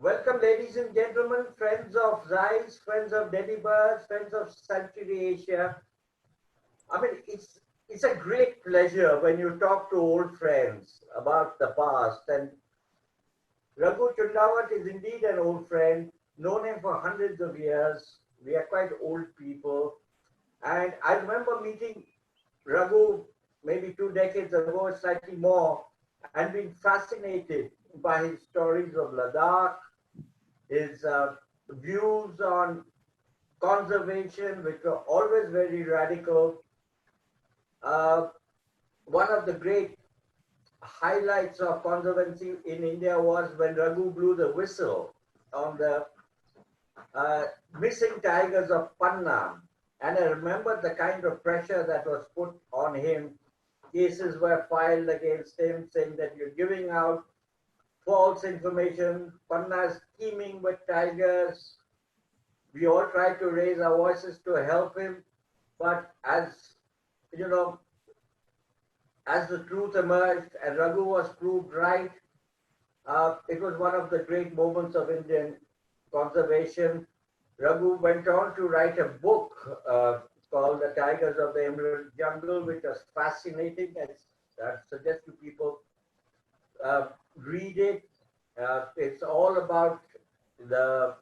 Welcome, ladies and gentlemen, friends of Zeiss, friends of Delhi Birds, friends of Sanctuary Asia. I mean, it's a great pleasure when you talk to old friends about the past. And Raghu Chundawat is indeed an old friend, known him for hundreds of years. We are quite old people. And I remember meeting Raghu maybe 2 decades ago, slightly more, and being fascinated by his stories of Ladakh, his views on conservation, which were always very radical. Uh, One of the great highlights of conservancy in India was when Raghu blew the whistle on the uh, missing tigers of Panna. And I remember the kind of pressure that was put on him. Cases were filed against him saying that you're giving out false information. Panna is teeming with tigers. We all tried to raise our voices to help him, but you know, as the truth emerged and Raghu was proved right, it was one of the great moments of Indian conservation. Raghu went on to write a book called The Tigers of the Emerald Jungle, which was fascinating. I suggest to people read it. It's all about the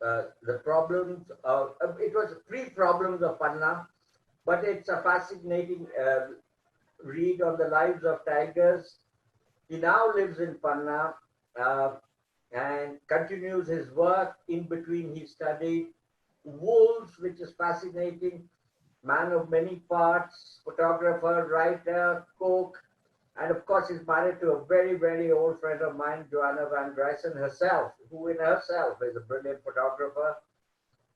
the problems of it was three problems of Panna, but it's a fascinating read on the lives of tigers. He now lives in Panna uh, and continues his work. In between, he studied wolves, which is fascinating. Man of many parts, photographer, writer, cook, and of course, he's married to a very, very old friend of mine, Joanna Van Driessen herself, who in herself is a brilliant photographer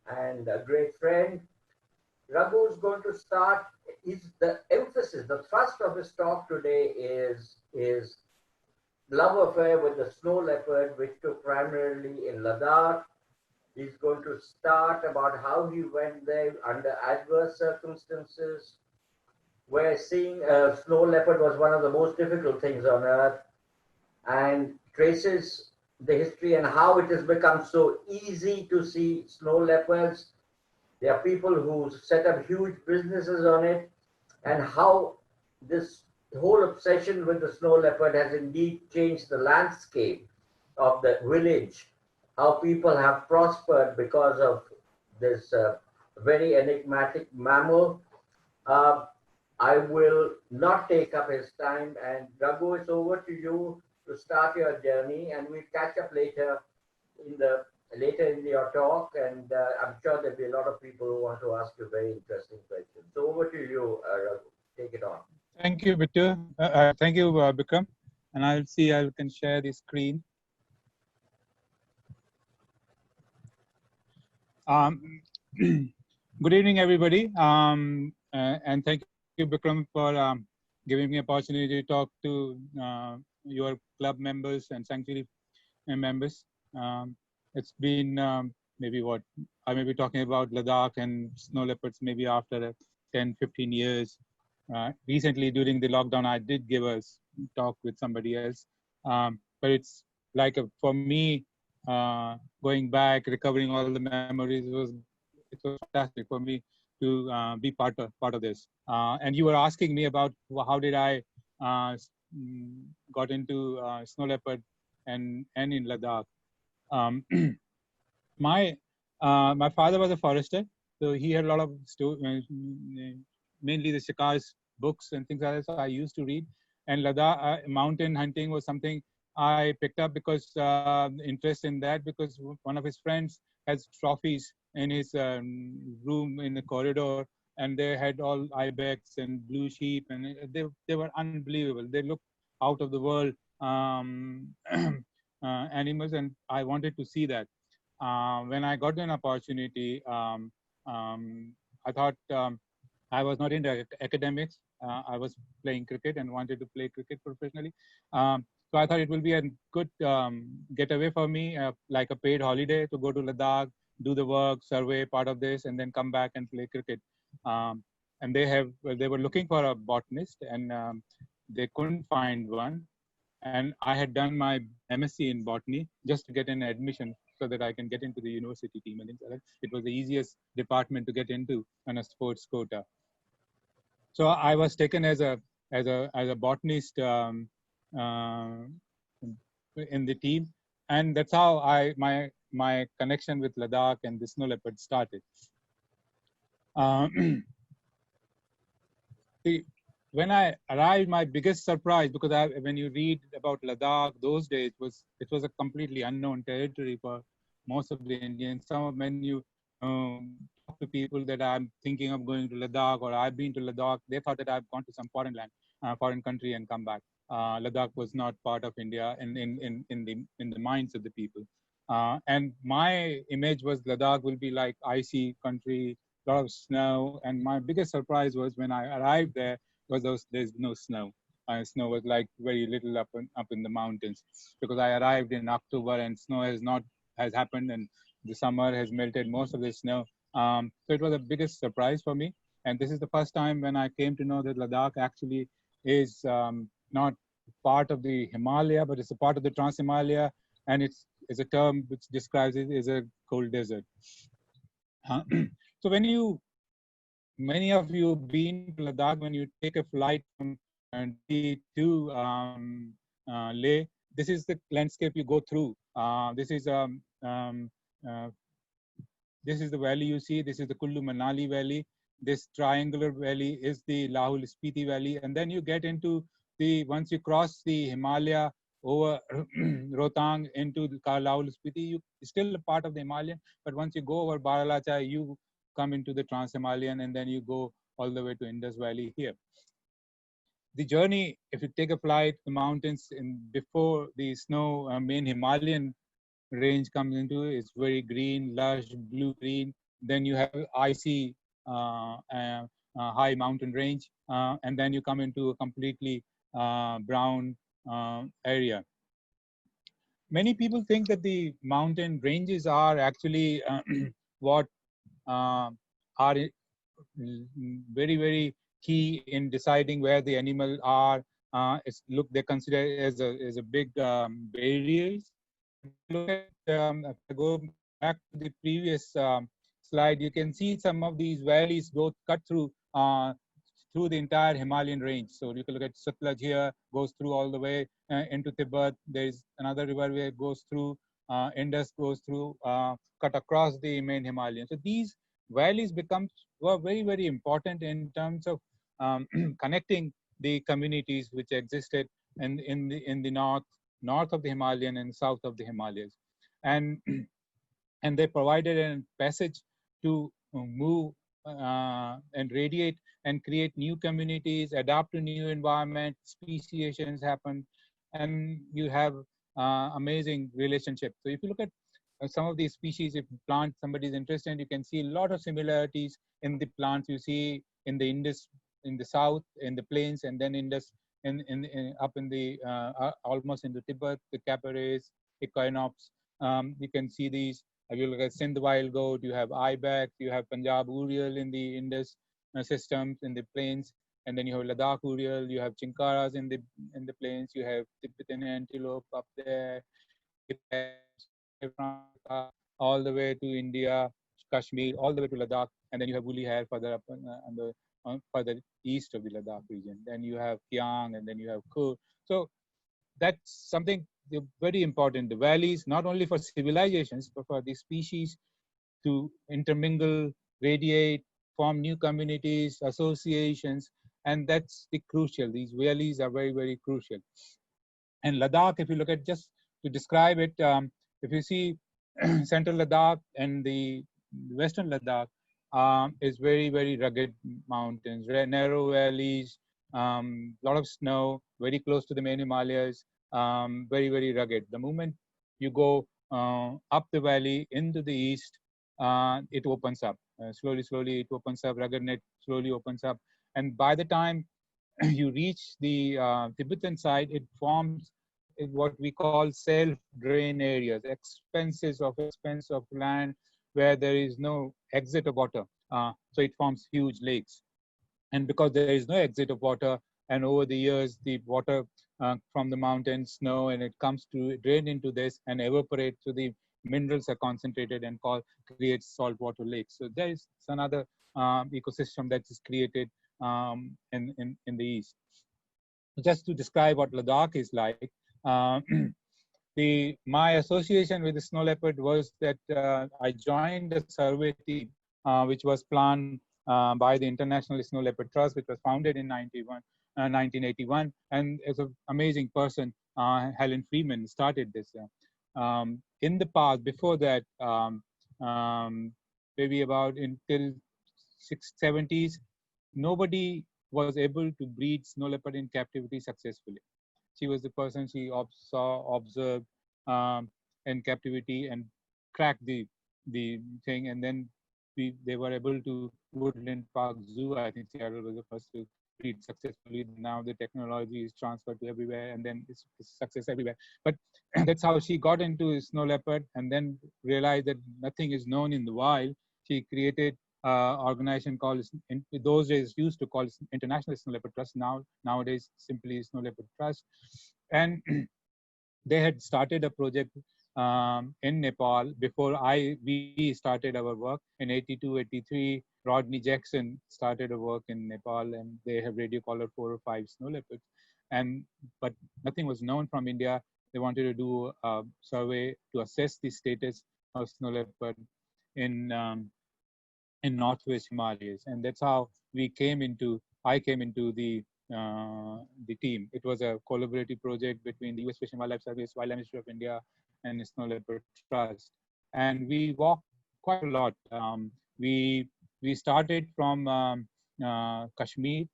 and a great friend. Raghu is going to start. Is the emphasis, the thrust of his talk today is his love affair with the snow leopard, which took primarily in Ladakh. He's going to start about how he went there under adverse circumstances, where seeing a snow leopard was one of the most difficult things on earth, and traces the history and how it has become so easy to see snow leopards. There are people who set up huge businesses on it, and how this whole obsession with the snow leopard has indeed changed the landscape of the village. How people have prospered because of this very enigmatic mammal. Uh, I will not take up his time, and Raghu, it's over to you to start your journey, and we'll catch up in the later in your talk, and I'm sure there'll be a lot of people who want to ask you very interesting questions. So over to you, Raghu. Take it on. Thank you, Bittu. Thank you, Bikram. And I'll see I can share the screen. Good evening, everybody. And thank you, Bikram, for giving me opportunity to talk to your club members and Sanctuary members. It's been maybe what I may be talking about Ladakh and snow leopards maybe after 10, 15 years. Recently, during the lockdown, I did give a talk with somebody else. But it's like for me, going back, recovering all the memories, it was fantastic for me to be part of this. And you were asking me about how did I got into snow leopard and in Ladakh. Um, my my father was a forester, so he had a lot of mainly the Shikars books and things like that. So I used to read, and Ladakh mountain hunting was something I picked up because interest in that because one of his friends has trophies in his room in the corridor, and they had all ibex and blue sheep, and they were unbelievable. They looked out of the world animals, and I wanted to see that. When I got an opportunity, I thought I was not into academics. I was playing cricket and wanted to play cricket professionally. So I thought it will be a good getaway for me, like a paid holiday to go to Ladakh, do the work, survey part of this, and then come back and play cricket. And they were looking for a botanist, and they couldn't find one. and I had done my MSc in botany just to get an admission so that I can get into the university team. And it was the easiest department to get into on a sports quota. So I was taken as a botanist uh, in the team, and that's how my connection with Ladakh and the snow leopard started. When I arrived, my biggest surprise, because when you read about Ladakh those days, it was a completely unknown territory for most of the Indians. When you talk to people that I'm thinking of going to Ladakh or I've been to Ladakh, they thought that I've gone to some foreign land, foreign country and come back. Ladakh was not part of India in the minds of the people. And my image was Ladakh will be like icy country, lot of snow. And my biggest surprise was when I arrived there, there's no snow. Snow was like very little up in the mountains, because I arrived in October and snow has happened, and the summer has melted most of the snow. So it was the biggest surprise for me. And this is the first time when I came to know that Ladakh actually is not part of the Himalaya, but it's a part of the Trans-Himalaya, and it's a term which describes it as a cold desert. So many of you have been to Ladakh, when you take a flight from Delhi to Leh, this is the landscape you go through. This is the valley you see. This is the Kullu Manali Valley. This triangular valley is the Lahul Spiti Valley. And then you get into once you cross the Himalaya over Rohtang into the Lahul Spiti, it's still a part of the Himalayan. But once you go over Baralacha, you come into the Trans-Himalayan, and then you go all the way to Indus Valley here. The journey, if you take a flight, the mountains before the snow main Himalayan range comes into, is very green, lush, blue-green. Then you have icy high mountain range, and then you come into a completely brown area. Many people think that the mountain ranges are actually what are very, very key in deciding where the animal are. They consider it as a big barriers. Look at, if I go back to the previous slide, you can see some of these valleys go cut through the entire Himalayan range. So you can look at Sutlej here, goes through all the way into Tibet. There's another river where it goes through, Indus goes through, cut across the main Himalayan. So these valleys were very, very important in terms of connecting the communities which existed in the north of the Himalayan and south of the Himalayas, and they provided a passage to move and radiate and create new communities, adapt to new environment, speciations happen, and you have amazing relationships. So if you look at some of these species, if plant somebody is interested, you can see a lot of similarities in the plants you see in the Indus, in the south, in the plains, and then Indus up in the almost into Tibet, the capares, equinox. You can see these. If you look at Sindh wild goat, you have ibex, you have Punjab urial in the Indus systems, in the plains, and then you have Ladakh urial, you have chinkaras in the plains, you have Tibetan antelope up there, all the way to India, Kashmir, all the way to Ladakh, and then you have woolly hair further up further east of the Ladakh region. Then you have Kiang, and then you have Kur. So that's something very important. The valleys, not only for civilizations, but for the species to intermingle, radiate, form new communities, associations, and that's the crucial. These valleys are very, very crucial. And Ladakh, if you look at, just to describe it, if you see central Ladakh and the western Ladakh, is very, very rugged mountains, narrow valleys, lot of snow, very close to the main Himalayas, very, very rugged. The moment you go up the valley into the east, it opens up. Slowly, it opens up, ruggedness slowly opens up. And by the time you reach the Tibetan side, it forms what we call self-drain areas, expense of land where there is no exit of water. So it forms huge lakes. And because there is no exit of water, and over the years, the water from the mountain snow, and it comes to drain into this and evaporate. So the minerals are concentrated and creates saltwater lakes. So there is another ecosystem that is created in the east. Just to describe what Ladakh is like, uh, my association with the snow leopard was that I joined a survey team, which was planned by the International Snow Leopard Trust, which was founded in 1981. And as an amazing person, Helen Freeman started this. In the past, before that, maybe about until 70s, nobody was able to breed snow leopard in captivity successfully. She was the person she saw, observed in captivity and cracked the thing, and then they were able to Woodland Park Zoo. I think Seattle was the first to breed successfully. Now the technology is transferred to everywhere, and then it's success everywhere. But that's how she got into snow leopard, and then realized that nothing is known in the wild. She created organization called, in those days used to call International Snow Leopard Trust. Nowadays simply Snow Leopard Trust, and they had started a project in Nepal before we started our work in 82, 83. Rodney Jackson started a work in Nepal, and they have radio collared 4 or 5 snow leopards. But nothing was known from India. They wanted to do a survey to assess the status of snow leopard in Northwest Himalayas, and that's how I came into the team. It was a collaborative project between the U.S. Fish and Wildlife Service, Wildlife Ministry of India, and Snow Leopard Trust. And we walked quite a lot. We started from Kashmir,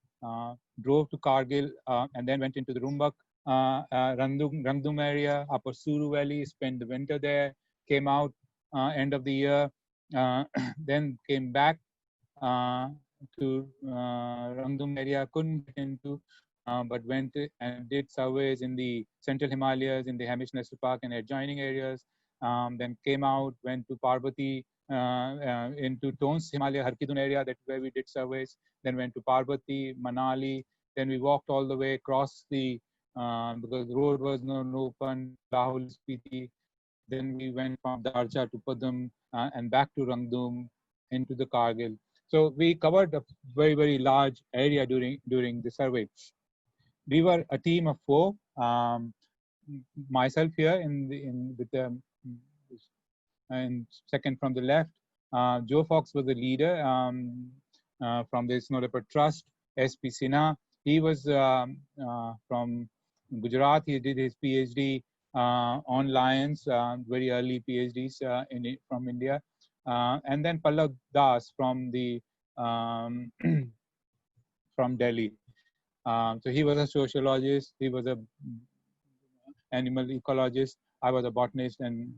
drove to Kargil, and then went into the Rumbak, Rangdum area, Upper Suru Valley, spent the winter there, came out end of the year, then came back to Rangdum area, couldn't get into, but went and did surveys in the central Himalayas, in the Hamish National Park and adjoining areas. Then came out, went to Parvati, into Tons Himalaya, Harkidun area, that's where we did surveys. Then went to Parvati, Manali. Then we walked all the way across because the road was not open, Lahul, Spiti. Then we went from Darja to Padam and back to Rangdum into the Kargil. So we covered a very, very large area during the survey. We were a team of 4. Myself here with the and second from the left. Joe Fox was the leader from the Snow Leopard Trust. S.P. Sinha, he was from Gujarat. He did his PhD on lions, very early PhDs from India. And then Pallav Das from from Delhi. So he was a sociologist. He was a animal ecologist. I was a botanist, and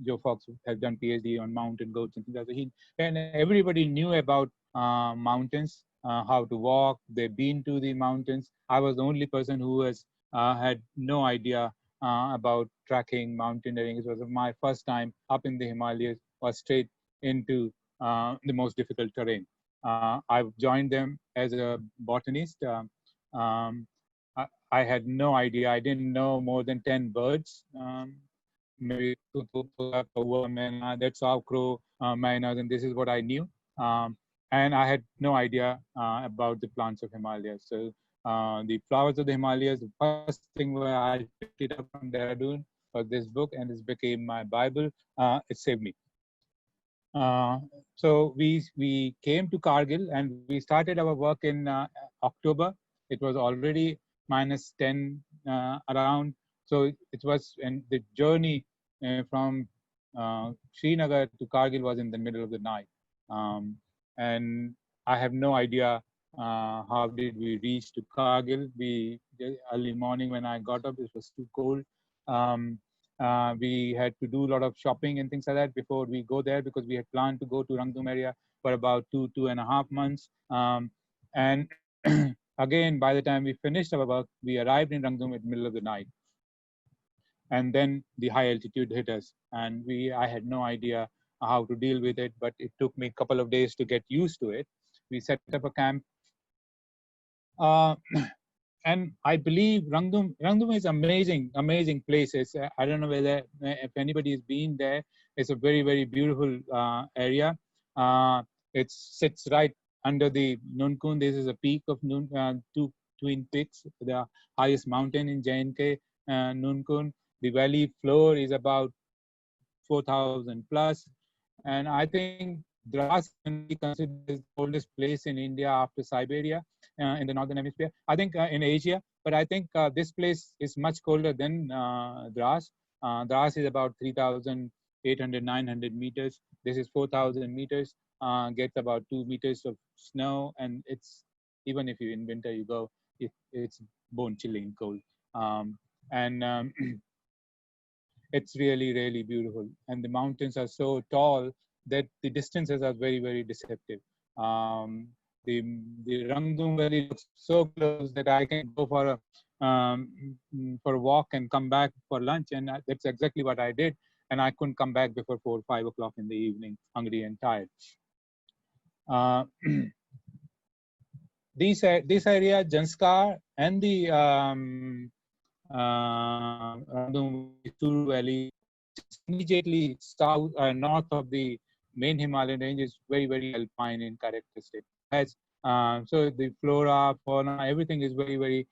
Joe Fox has done PhD on mountain goats and things like that. And everybody knew about mountains, how to walk. They've been to the mountains. I was the only person who had no idea about trekking, mountaineering. It was my first time up in the Himalayas, was straight into the most difficult terrain. I've joined them as a botanist. I had no idea. I didn't know more than 10 birds. Maybe that's how crow, miners, and this is what I knew. And I had no idea about the plants of Himalayas. So the flowers of the Himalayas, the first thing where I picked it up from Dehradun was this book, and this became my Bible. It saved me. So we came to Kargil, and we started our work in October. It was already -10 around. So it was, and the journey from Srinagar to Kargil was in the middle of the night. And I have no idea how did we reach to Kargil. Early morning when I got up, it was too cold. We had to do a lot of shopping and things like that before we go there, because we had planned to go to Rangdum area for about 2.5 months. And again, by the time we finished our work, we arrived in Rangdum in the middle of the night. And then the high altitude hit us, and I had no idea how to deal with it, but it took me a couple of days to get used to it. We set up a camp. and I believe Rangdum is amazing place. I don't know whether if anybody has been there. It's a very beautiful area. Uh, it sits right under the Nunkun. This is a peak of two twin peaks, the highest mountain in JNK, Nunkun. The valley floor is about 4,000 plus, and I think Dras is generally considered as the coldest place in India after Siberia, in the northern hemisphere. I think in Asia, but I think this place is much colder than Dras. Dras is about 3,800, 900 meters. This is 4,000 meters. Gets about 2 meters of snow, and it's even if you in winter you go, it's bone chilling cold. And It's really beautiful, and the mountains are so tall that the distances are very deceptive. um, the the Rangdum Valley looks so close that I can go for a walk and come back for lunch, and that's exactly what I did. And I couldn't come back before 4 or 5 o'clock in the evening, hungry and tired. uh, this area, Janskar, and the Rangdum Suru Valley, just immediately south north of the main Himalayan range, is very alpine in characteristic. Has so the flora, fauna, everything is very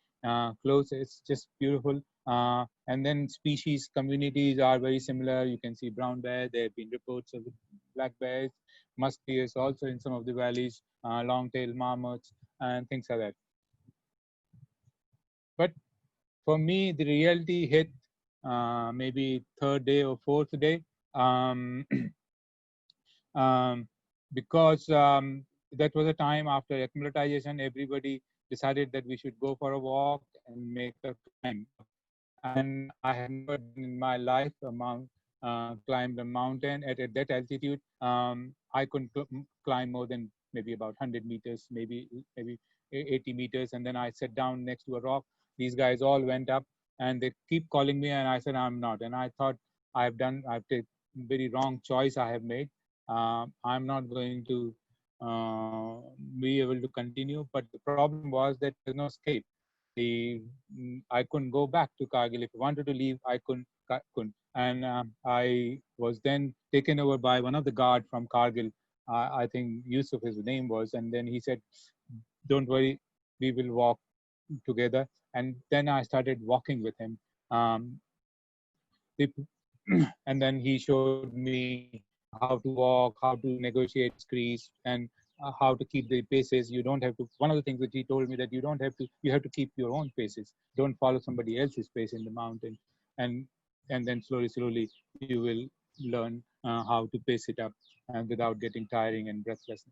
close. It's just beautiful. And then species communities are very similar. You can see brown bear. There have been reports of black bears, musk deers also in some of the valleys, long-tailed marmots, and things like that. But for me, the reality hit maybe third day or fourth day, um, um, because that was a time after acclimatization. Everybody decided that we should go for a walk and make a climb. And I have never in my life climbed a mountain at that altitude. I couldn't climb more than maybe about 100 meters, maybe 80 meters, and then I sat down next to a rock. These guys all went up, and they keep calling me, and I said I'm not. And I thought I've taken very wrong choice I have made. I'm not going to be able to continue. But the problem was that there's no escape. I couldn't go back to Kargil. If I wanted to leave, I couldn't. And I was then taken over by one of the guard from Kargil. I think Yusuf his name was, and then he said, "Don't worry, we will walk together." And then I started walking with him. Um, and then he showed me how to walk, how to negotiate screes, and how to keep the paces. You don't have to. One of the things that he told me that you don't have to. You have to keep your own paces. Don't follow somebody else's pace in the mountain, and then slowly you will learn how to pace it up without getting tiring and breathless.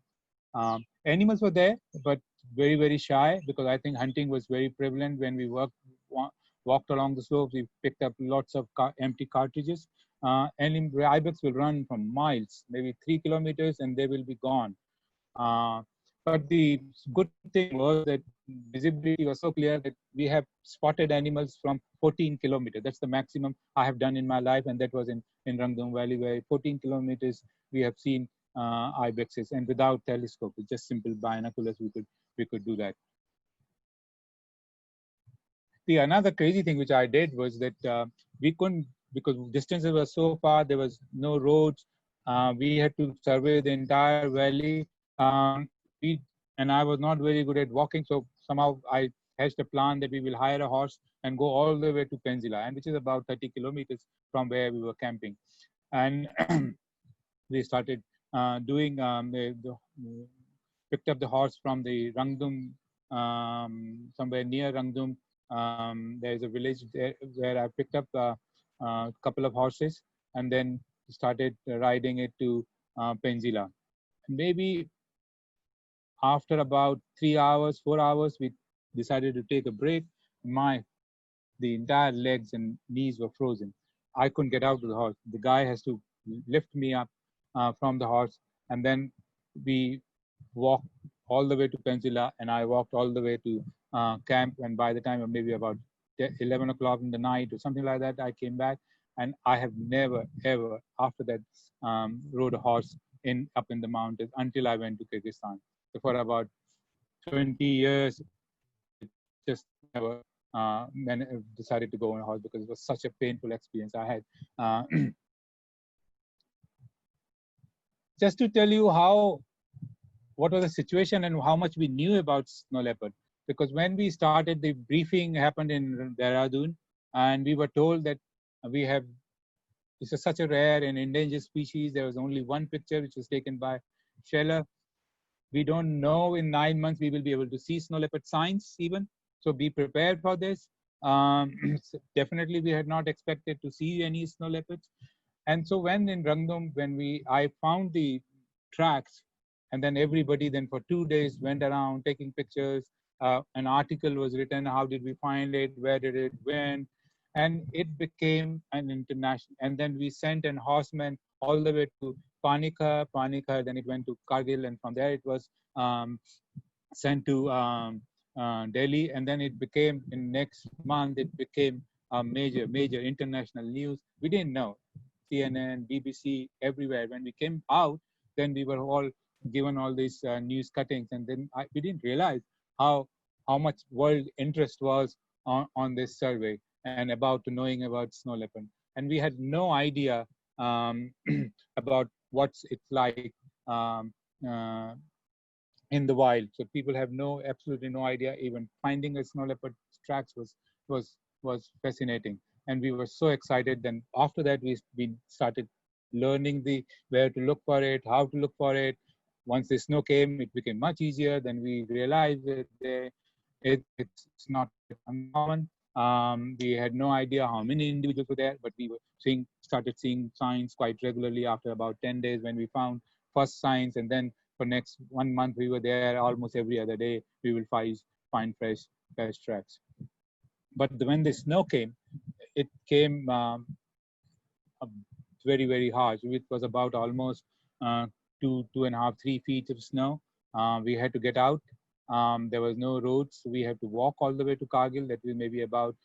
Animals were there, but very shy, because I think hunting was very prevalent when we walked along the slopes. We picked up lots of empty cartridges. And ibex will run from miles, maybe 3 kilometers, and they will be gone. But the good thing was that visibility was so clear that we have spotted animals from 14 kilometers. That's the maximum I have done in my life, and that was in Rangdum Valley, where 14 kilometers we have seen ibexes, and without telescope, with just simple binoculars, we could do that. The another crazy thing which I did was that we couldn't, because distances were so far, there was no roads. We had to survey the entire valley. We and I was not very good at walking, so somehow I hatched a plan that we will hire a horse and go all the way to Penzila, and which is about 30 kilometers from where we were camping. And we started doing picked up the horse from the Rangdum, somewhere near Rangdum. There is a village there where I picked up a couple of horses, and then started riding it to Penzila. Maybe after about 3 hours, 4 hours, we decided to take a break. The entire legs and knees were frozen. I couldn't get out of the horse. The guy has to lift me up from the horse, and then we walked all the way to Penzila, and I walked all the way to camp. And by the time of maybe about 11 o'clock in the night or something like that, I came back, and I have never ever after that rode a horse up in the mountains until I went to Kyrgyzstan. So for about 20 years, just never decided to go on a horse because it was such a painful experience I had. Just to tell you what was the situation and how much we knew about snow leopard. Because when we started, the briefing happened in Dehradun, and we were told that we have this is such a rare and endangered species. There was only one picture which was taken by Scheller. We don't know in 9 months we will be able to see snow leopard signs even. So be prepared for this. Definitely, we had not expected to see any snow leopards. And so when in Rangdum, I found the tracks, and then everybody then for 2 days went around taking pictures. An article was written, how did we find it, where did it went, and it became an international. And then we sent an horseman all the way to Panikkar, then it went to Kargil, and from there it was sent to Delhi, and then it became in next month it became a major international news. We didn't know. CNN, BBC, everywhere. When we came out, then we were all given all these news cuttings, and then we didn't realize how much world interest was on this survey and about knowing about snow leopard. And we had no idea about what's it's like uh, in the wild. So people have absolutely no idea. Even finding a snow leopard tracks was was fascinating, and we were so excited. Then after that, we started learning the where to look for it, how to look for it. Once the snow came, it became much easier. Then we realized that it's not uncommon. We had no idea how many individuals were there, but we were started seeing signs quite regularly after about 10 days when we found first signs, and then for next 1 month we were there almost every other day. We will find fresh tracks. But when the snow came, it came very harsh. It was about almost 2.5, 3 feet of snow. We had to get out. There was no roads. So we had to walk all the way to Kargil. That was maybe about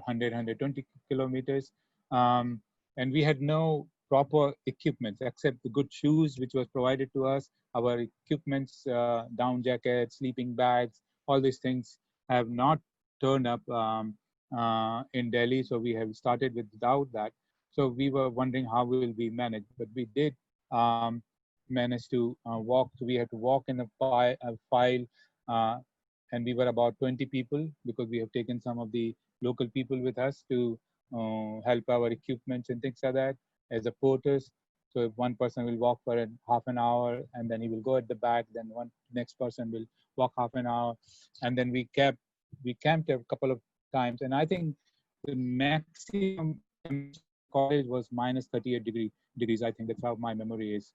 120 kilometers. And we had no proper equipment except the good shoes which was provided to us. Our equipments, down jackets, sleeping bags, all these things have not turned up in Delhi. So we have started without that. So we were wondering how will we manage, but we did manage to walk. So we had to walk in a file, and we were about 20 people because we have taken some of the local people with us to help our equipments and things like that as a porters. So if one person will walk for half an hour, and then he will go at the back, then one next person will walk half an hour, and then we camped a couple of times, and I think the maximum college was minus 38 degrees. I think that's how my memory is.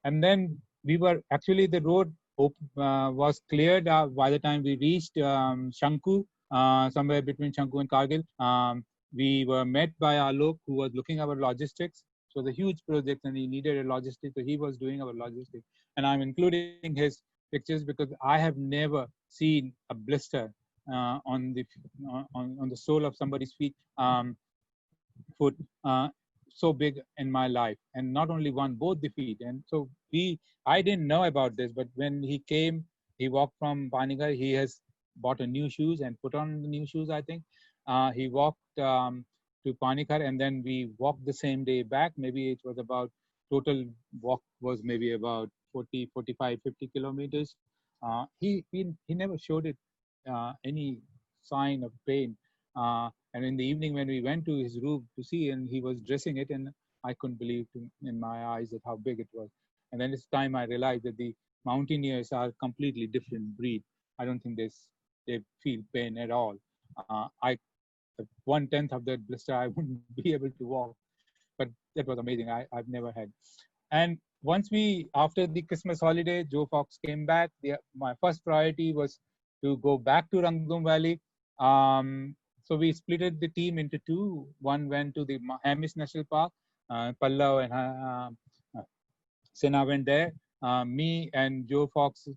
And then we were actually the road was cleared by the time we reached Shanku, somewhere between Shanku and Kargil. We were met by Alok, who was looking at our logistics. So the huge project, and he needed a logistics, so he was doing our logistics. And I'm including his pictures because I have never seen a blister on the sole of somebody's foot so big in my life, and not only one, both the feet. And so I didn't know about this, but when he came, he walked from Panigar. He has bought a new shoes and put on the new shoes, I think. He walked to Panikkar, and then we walked the same day back. Maybe it was about total walk was maybe about 40, 45, 50 kilometers. He never showed it any sign of pain. And in the evening, when we went to his room to see, and he was dressing it, and I couldn't believe in my eyes at how big it was. And then this time I realized that the mountaineers are completely different breed. I don't think they feel pain at all. I 1/10 of that blister, I wouldn't be able to walk. But that was amazing. I've never had. And once after the Christmas holiday, Joe Fox came back. My first priority was to go back to Rangdum Valley. So we split the team into two. One went to the Hemis National Park. Pallav and Sena went there. Me and Joe Fox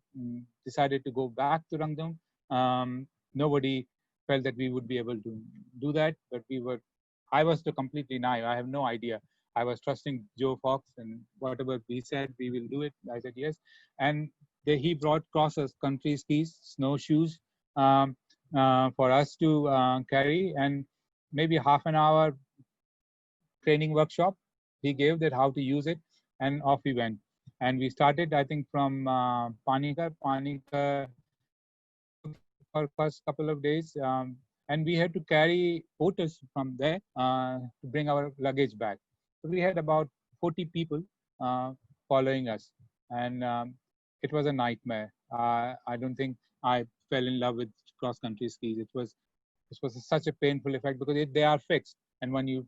decided to go back to Rangdum. Nobody felt that we would be able to do that, but I was completely naive. I have no idea. I was trusting Joe Fox, and whatever he said, we will do it. I said yes. And he brought cross-country skis, snowshoes, for us to carry, and maybe half an hour training workshop he gave that how to use it, and off we went. And we started, I think, from Panika for first couple of days, and we had to carry porters from there to bring our luggage back. So we had about 40 people following us, and it was a nightmare. I don't think I fell in love with cross country skis. This was such a painful effect because they are fixed, and when you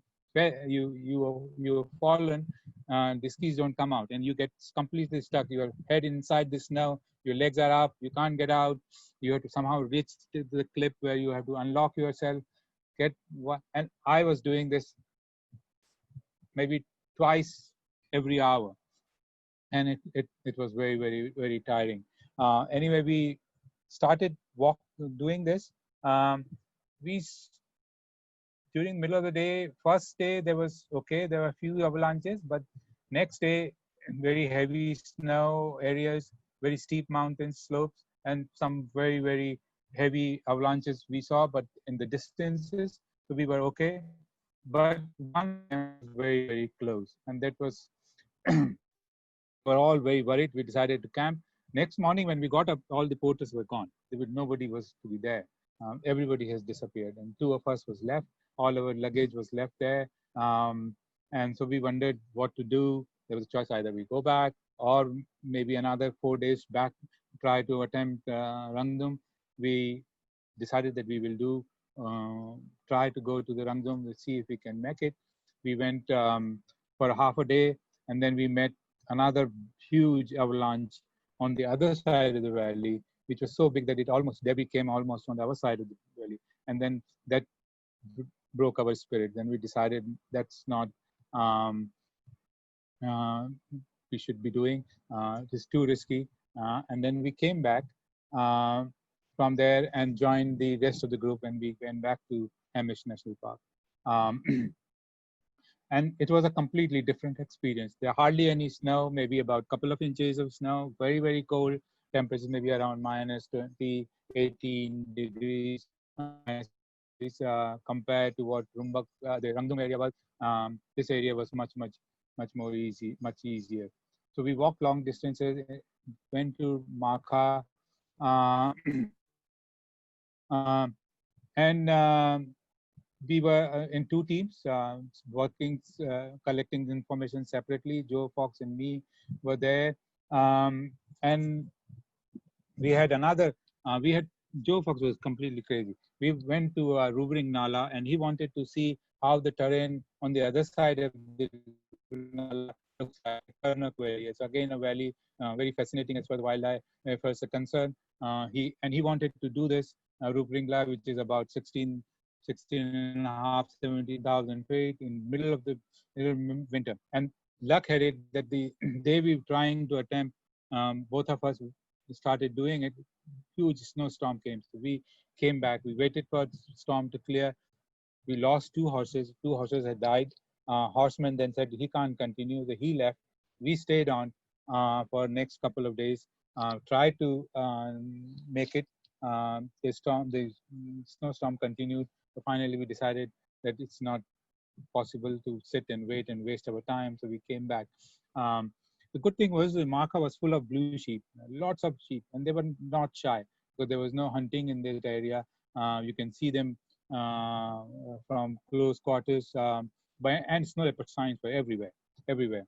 fallen, the skis don't come out, and you get completely stuck. Your head inside the snow, your legs are up, you can't get out. You have to somehow reach to the clip where you have to unlock yourself, get what. And I was doing this maybe twice every hour, and it was very tiring. Anyway, we started doing this. Um, we during middle of the day, first day there was okay, there were a few avalanches, but next day very heavy snow areas, very steep mountain slopes, and some very heavy avalanches we saw, but in the distances, so we were okay. But one of them was very close, and that was were all very worried. We decided to camp. Next morning, when we got up, all the porters were gone. Nobody was to be there. Everybody has disappeared, and two of us was left. All our luggage was left there, and so we wondered what to do. There was a choice: either we go back, or maybe another 4 days back, try to attempt Rangdum. We decided that we will do try to go to the Rangdum. We'll see if we can make it. We went for half a day, and then we met another huge avalanche on the other side of the valley, which was so big that it almost Debbie came almost on the other side of the valley, and then that broke our spirit. Then we decided that's not um, uh, we should be doing. It is too risky, and then we came back uh, from there and joined the rest of the group, and we went back to Hamish National Park. Um, and it was a completely different experience. There hardly any snow, maybe about a couple of inches of snow, very cold temperatures, maybe around minus 20, 18 degrees, compared to what the Rangdum area was. This area was much more easy, much easier. So we walked long distances, went to Makha, uh, and we were in two teams, working, collecting information separately. Joe Fox and me were there, and we had another. Joe Fox was completely crazy. We went to Rubring Nala, and he wanted to see how the terrain on the other side of the Nala looks like. Karnak Valley. It's again a valley, very fascinating as far as wildlife is concerned. He wanted to do this Rubring Nala, which is about 16 and a half, 17,000 feet in middle of the winter. And luck had it that the day we were trying to attempt, both of us started doing it, huge snowstorm came. So we came back, we waited for the storm to clear. We lost two horses. Two horses had died. Horseman then said he can't continue, so he left. We stayed on for next couple of days, tried to make it. The snowstorm continued. So finally, we decided that it's not possible to sit and wait and waste our time. So we came back. The good thing was the Marca was full of blue sheep, lots of sheep, and they were not shy because there was no hunting in this area. You can see them from close quarters, and snow leopard signs were everywhere.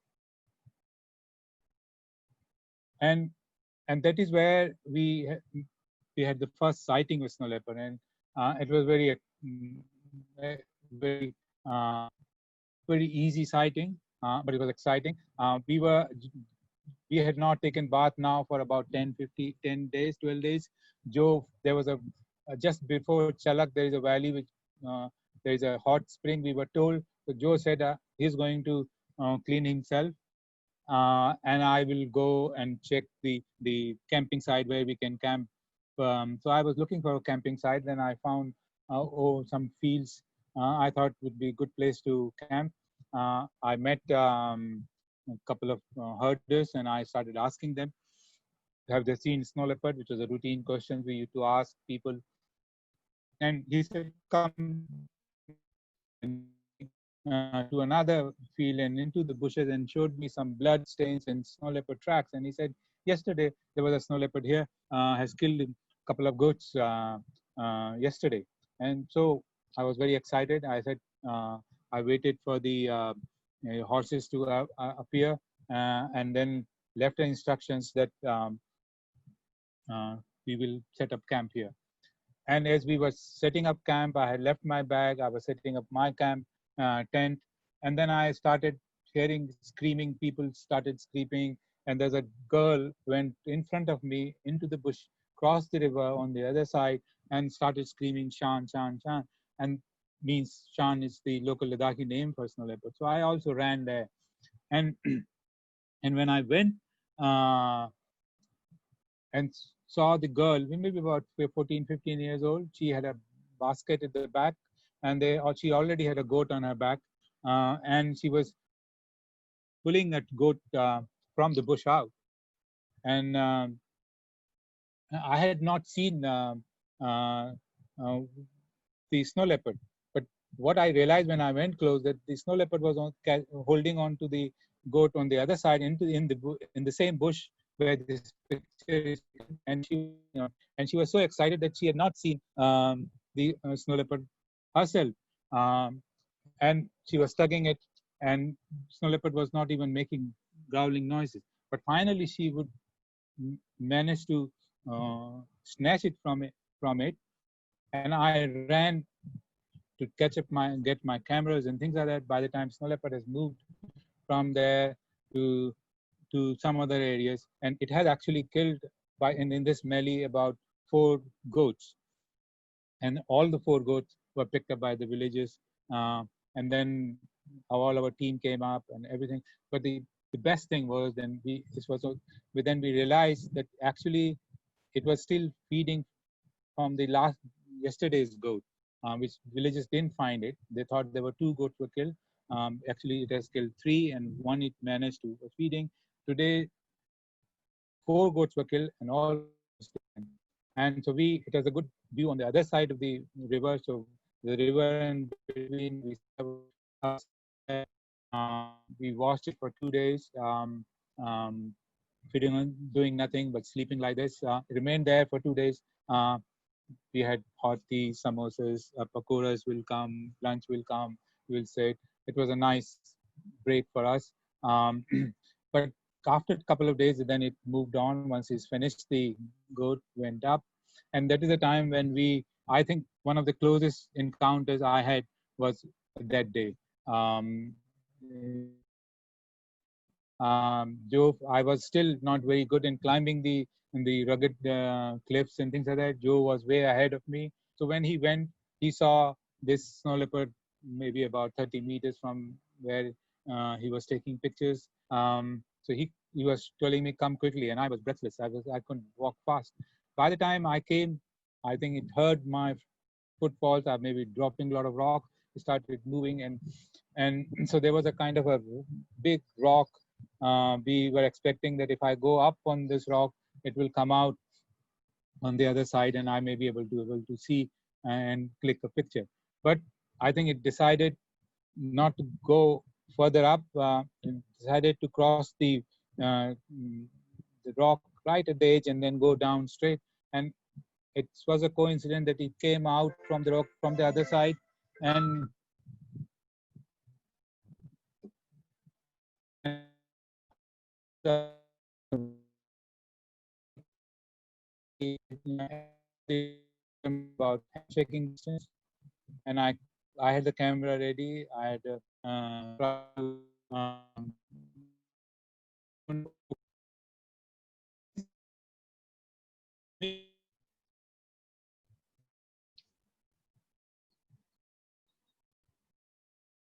And that is where we had the first sighting of snow leopard, and it was very very easy sighting, but it was exciting. We had not taken bath now for about 10 days, 12 days. Joe, there was just before Chalak, there is a valley which there is a hot spring. We were told. So Joe said he's going to clean himself, and I will go and check the camping site where we can camp. So I was looking for a camping site, then I found some fields. I thought would be a good place to camp. I met a couple of herders, and I started asking them. have they seen snow leopard, which was a routine question we used to ask people. And he said, come to another field and into the bushes and showed me some blood stains and snow leopard tracks. And he said, yesterday there was a snow leopard here, has killed a couple of goats yesterday. And so I was very excited. I said, I waited for the horses to appear and then left the instructions that we will set up camp here. And as we were setting up camp, I had left my bag. I was setting up my camp tent. And then I started hearing screaming. People started screaming. And there's a girl went in front of me into the bush, crossed the river on the other side, and started screaming, Shan, Shan, Shan. And means Shan is the local Ladakhi name for snow leopard. So I also ran there. And, and when I went and saw the girl, maybe about 14, 15 years old. She had a basket at the back, and she already had a goat on her back, and she was pulling that goat from the bush out. And I had not seen the snow leopard, but what I realized when I went close that the snow leopard was holding on to the goat on the other side in the same bush where this picture is, and she was so excited that she had not seen the snow leopard herself, and she was tugging it, and snow leopard was not even making growling noises. But finally, she would manage to snatch it from it, and I ran to get my cameras and things like that. By the time snow leopard has moved from there to some other areas, and it has actually killed in this melee about 4 goats, and all the 4 goats were picked up by the villagers, and then all our team came up and everything. But the best thing was then we realized that actually it was still feeding from the yesterday's goat, which villagers didn't find it. They thought there were 2 goats were killed. Actually, it has killed 3, and 1 it managed to feeding. Today, 4 goats were killed, and all. And so it has a good view on the other side of the river. So the river and between we watched it for 2 days, feeding on, doing nothing but sleeping like this. Remained there for 2 days. We had hot tea, samosas, pakoras will come, lunch will come, we'll sit. It was a nice break for us. But after a couple of days, then it moved on. Once he's finished, the goat went up. And that is the time when I think one of the closest encounters I had was that day. Joe, I was still not very good in climbing the rugged cliffs and things like that. Joe was way ahead of me. So when he went, he saw this snow leopard maybe about 30 meters from where he was taking pictures. So he was telling me, come quickly, and I was breathless. I couldn't walk fast. By the time I came, I think it heard my footfalls. I maybe dropping a lot of rock. It started moving, and so there was a kind of a big rock. We were expecting that if I go up on this rock, it will come out on the other side, and I may be able to see and click a picture. But I think it decided not to go further up. It decided to cross the rock right at the edge and then go down straight. And it was a coincidence that it came out from the rock from the other side, and about shaking distance, and I had the camera ready. I had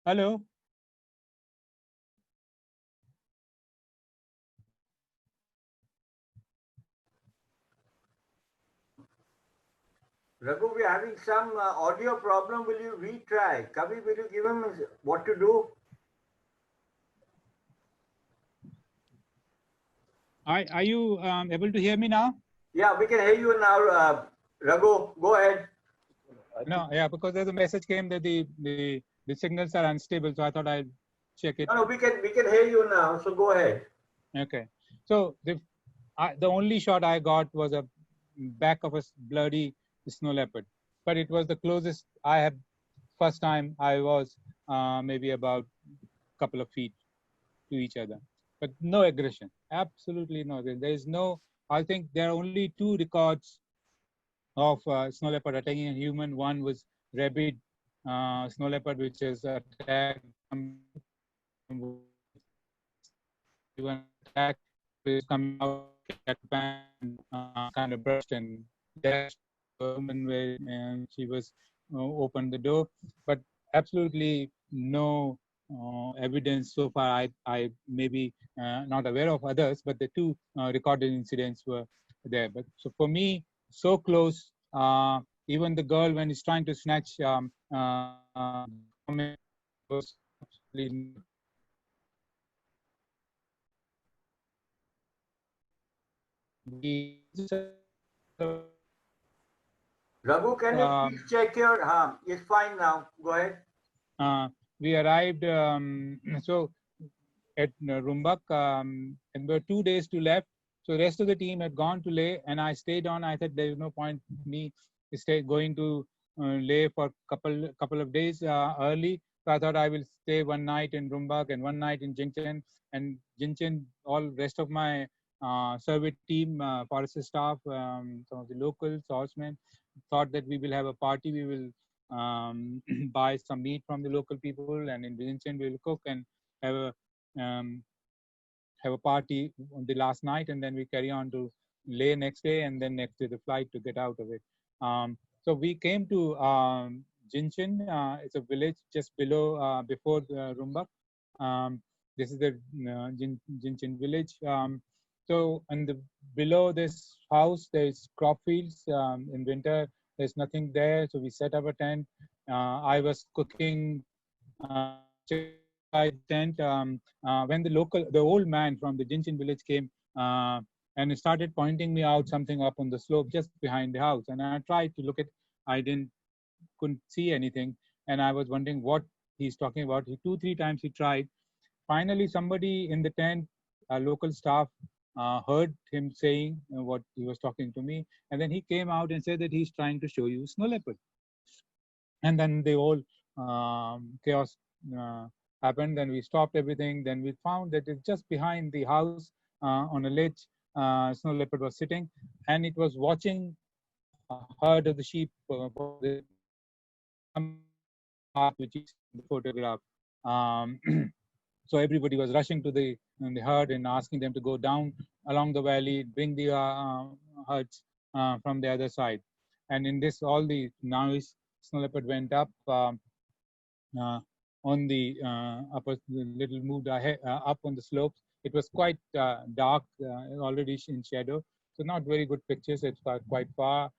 hello. Raghu, we're having some audio problem. Will you retry? Kavi, will you give him what to do? Are you able to hear me now? Yeah, we can hear you now, Raghu. Go ahead. No, yeah, because there's a message came that the signals are unstable, so I thought I'd check it. No, we can hear you now. So go ahead. Okay, so the only shot I got was a back of a bloody snow leopard, but it was the closest I have. First time I was maybe about couple of feet to each other, but no aggression. Absolutely no. There is no. I think there are only two records of snow leopard attacking a human. One was rabid snow leopard, which has attacked even attack is coming out and kind of brushed and dashed a woman where and she was opened the door, but absolutely no evidence so far. I may be not aware of others, but the two recorded incidents were there. But so for me, so close. Even the girl when he's trying to snatch was absolutely we Raghu, can you um, please check your? It's fine now. Go ahead. we arrived so at Rumbak, and there were 2 days to left. So the rest of the team had gone to Leh, and I stayed on. I said there is no point me going to Leh for couple of days early. So I thought I will stay one night in Rumbak and one night in Jinchen. And Jinchen, all rest of my survey team, forest staff, some of the locals, horsemen, thought that we will have a party. We will buy some meat from the local people, and in Jinchen we will cook and have a um, have a party on the last night, and then we carry on to Leh next day, and then next day the flight to get out of it. So we came to Jinchin. It's a village just below, before Rumbak. Um, this is the Jinchin village. So and below this house, there's crop fields. In winter, there's nothing there, so we set up a tent. I was cooking inside the tent when the old man from the Jinchin village came and he started pointing me out something up on the slope just behind the house. And I tried to look at, couldn't see anything, and I was wondering what he's talking about. He 2-3 times he tried. Finally, somebody in the tent, local staff, heard him saying what he was talking to me, and then he came out and said that he's trying to show you snow leopard. And then the whole chaos uh, happened. Then we stopped everything. Then we found that it's just behind the house on a ledge. Snow leopard was sitting, and it was watching a herd of the sheep which is in the photograph. Um, so everybody was rushing to the herd and asking them to go down along the valley, bring the herds from the other side. And in this, all the noise, snow leopard went up uh, on the upper, little moved ahead, up on the slopes. It was quite dark, already in shadow, so not very good pictures. It's quite far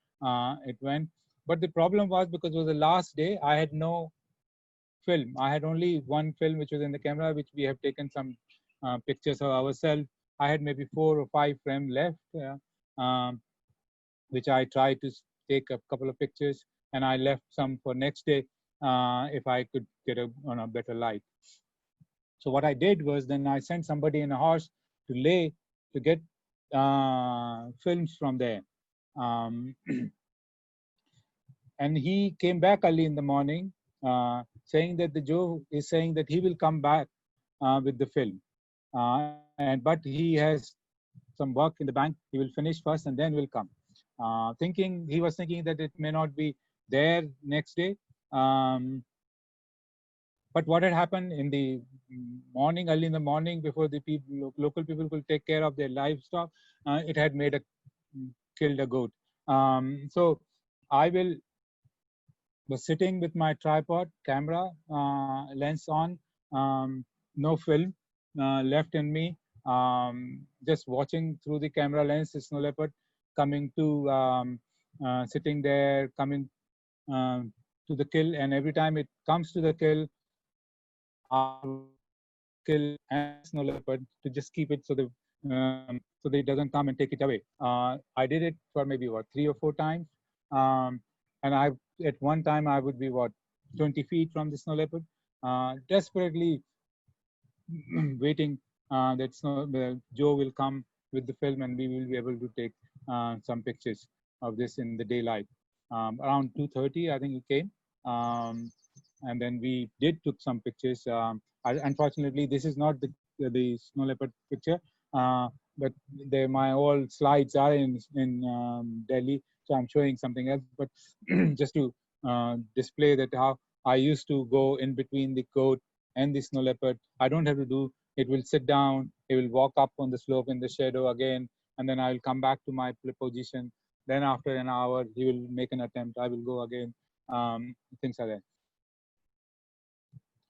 it went. But the problem was, because it was the last day, I had no film. I had only one film, which was in the camera, which we have taken some pictures of ourselves. I had maybe 4 or 5 frames left, which I tried to take a couple of pictures, and I left some for next day if I could get on a better light. So what I did was, then I sent somebody in a horse to Leh to get films from there. Um, and he came back early in the morning, saying that the Joe is saying that he will come back with the film. But he has some work in the bank. He will finish first and then will come. He was thinking that it may not be there next day. But what had happened in the morning, early in the morning, before the local people could take care of their livestock, it had killed a goat. So I was sitting with my tripod, camera, lens on, no film left in me, just watching through the camera lens, the snow leopard coming to, sitting there, coming to the kill. And every time it comes to the kill, I kill and snow leopard to just keep it so the so that it doesn't come and take it away. I did it for maybe what 3 or 4 times, and I at one time I would be what 20 feet from the snow leopard, desperately waiting that Joe will come with the film and we will be able to take some pictures of this in the daylight. Around 2:30, I think he came, and then we did took some pictures. Unfortunately, this is not the snow leopard picture, but my all slides are in Delhi, so I'm showing something else. But just to display that how I used to go in between the goat and the snow leopard. I don't have to do it. Will sit down. It will walk up on the slope in the shadow again, and then I will come back to my position. Then after an hour, he will make an attempt. I will go again. Things like that.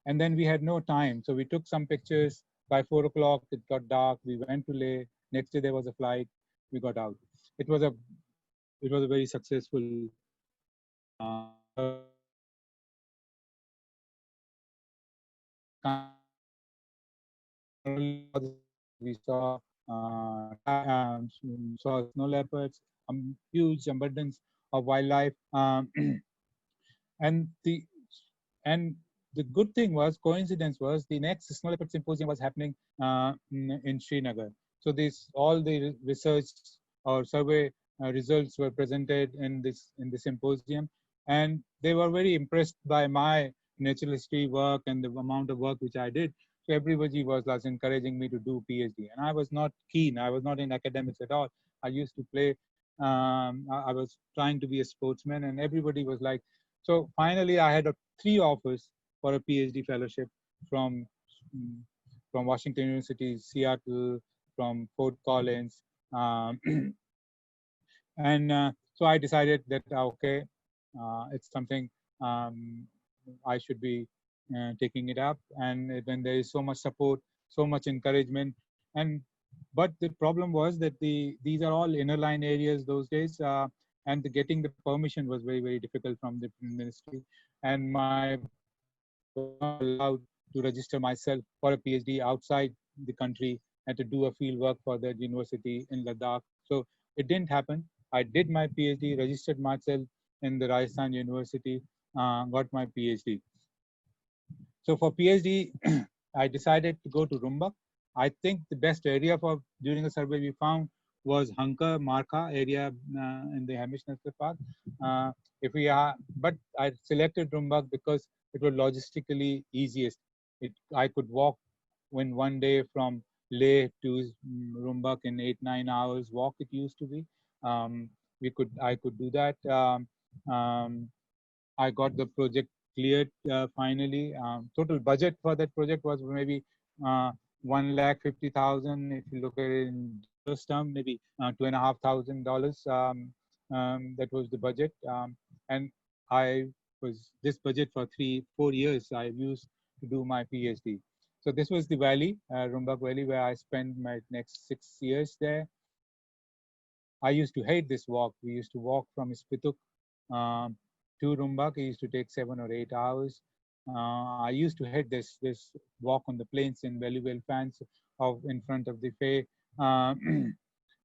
And then we had no time, so we took some pictures. By 4 o'clock, it got dark. We went to Leh. Next day there was a flight. We got out. It was a very successful. We saw snow leopards, huge abundance of wildlife, and the good thing was, coincidence was, the next snow leopard symposium was happening in Srinagar. So all the research or survey results were presented in the symposium, and they were very impressed by my natural history work and the amount of work which I did. So everybody was encouraging me to do PhD, and I was not keen. I was not in academics at all. I used to play. I was trying to be a sportsman, and everybody was like. So finally, I had 3 offers for a PhD fellowship from Washington University, Seattle, from Fort Collins, and so I decided that okay, it's something I should be taking it up. And when there is so much support, so much encouragement, but the problem was that these are all inner line areas those days, and getting the permission was very, very difficult from the ministry. And my not allowed to register myself for a PhD outside the country and to do a field work for that university in Ladakh. So it didn't happen. I did my PhD, registered myself in the Rajasthan University, got my PhD. So for PhD, I decided to go to Rumbak. I think the best area for during the survey we found was Hankar Markha area in the Hamish National Park. But I selected Rumbak because it was logistically easiest. I could walk in one day from Leh to Rumbak in 8-9 hours walk. It used to be. I could do that. I got the project cleared finally. Total budget for that project was maybe 1,50,000. If you look at it in dollars term, maybe $2,500. That was the budget, and this budget for 3-4 years I used to do my PhD. So this was the valley, Rumbak Valley, where I spent my next 6 years there. I used to hate this walk. We used to walk from Spituk to Rumbak. It used to take 7 or 8 hours. I used to hate this walk on the plains in Valleyville fans of in front of the Fae,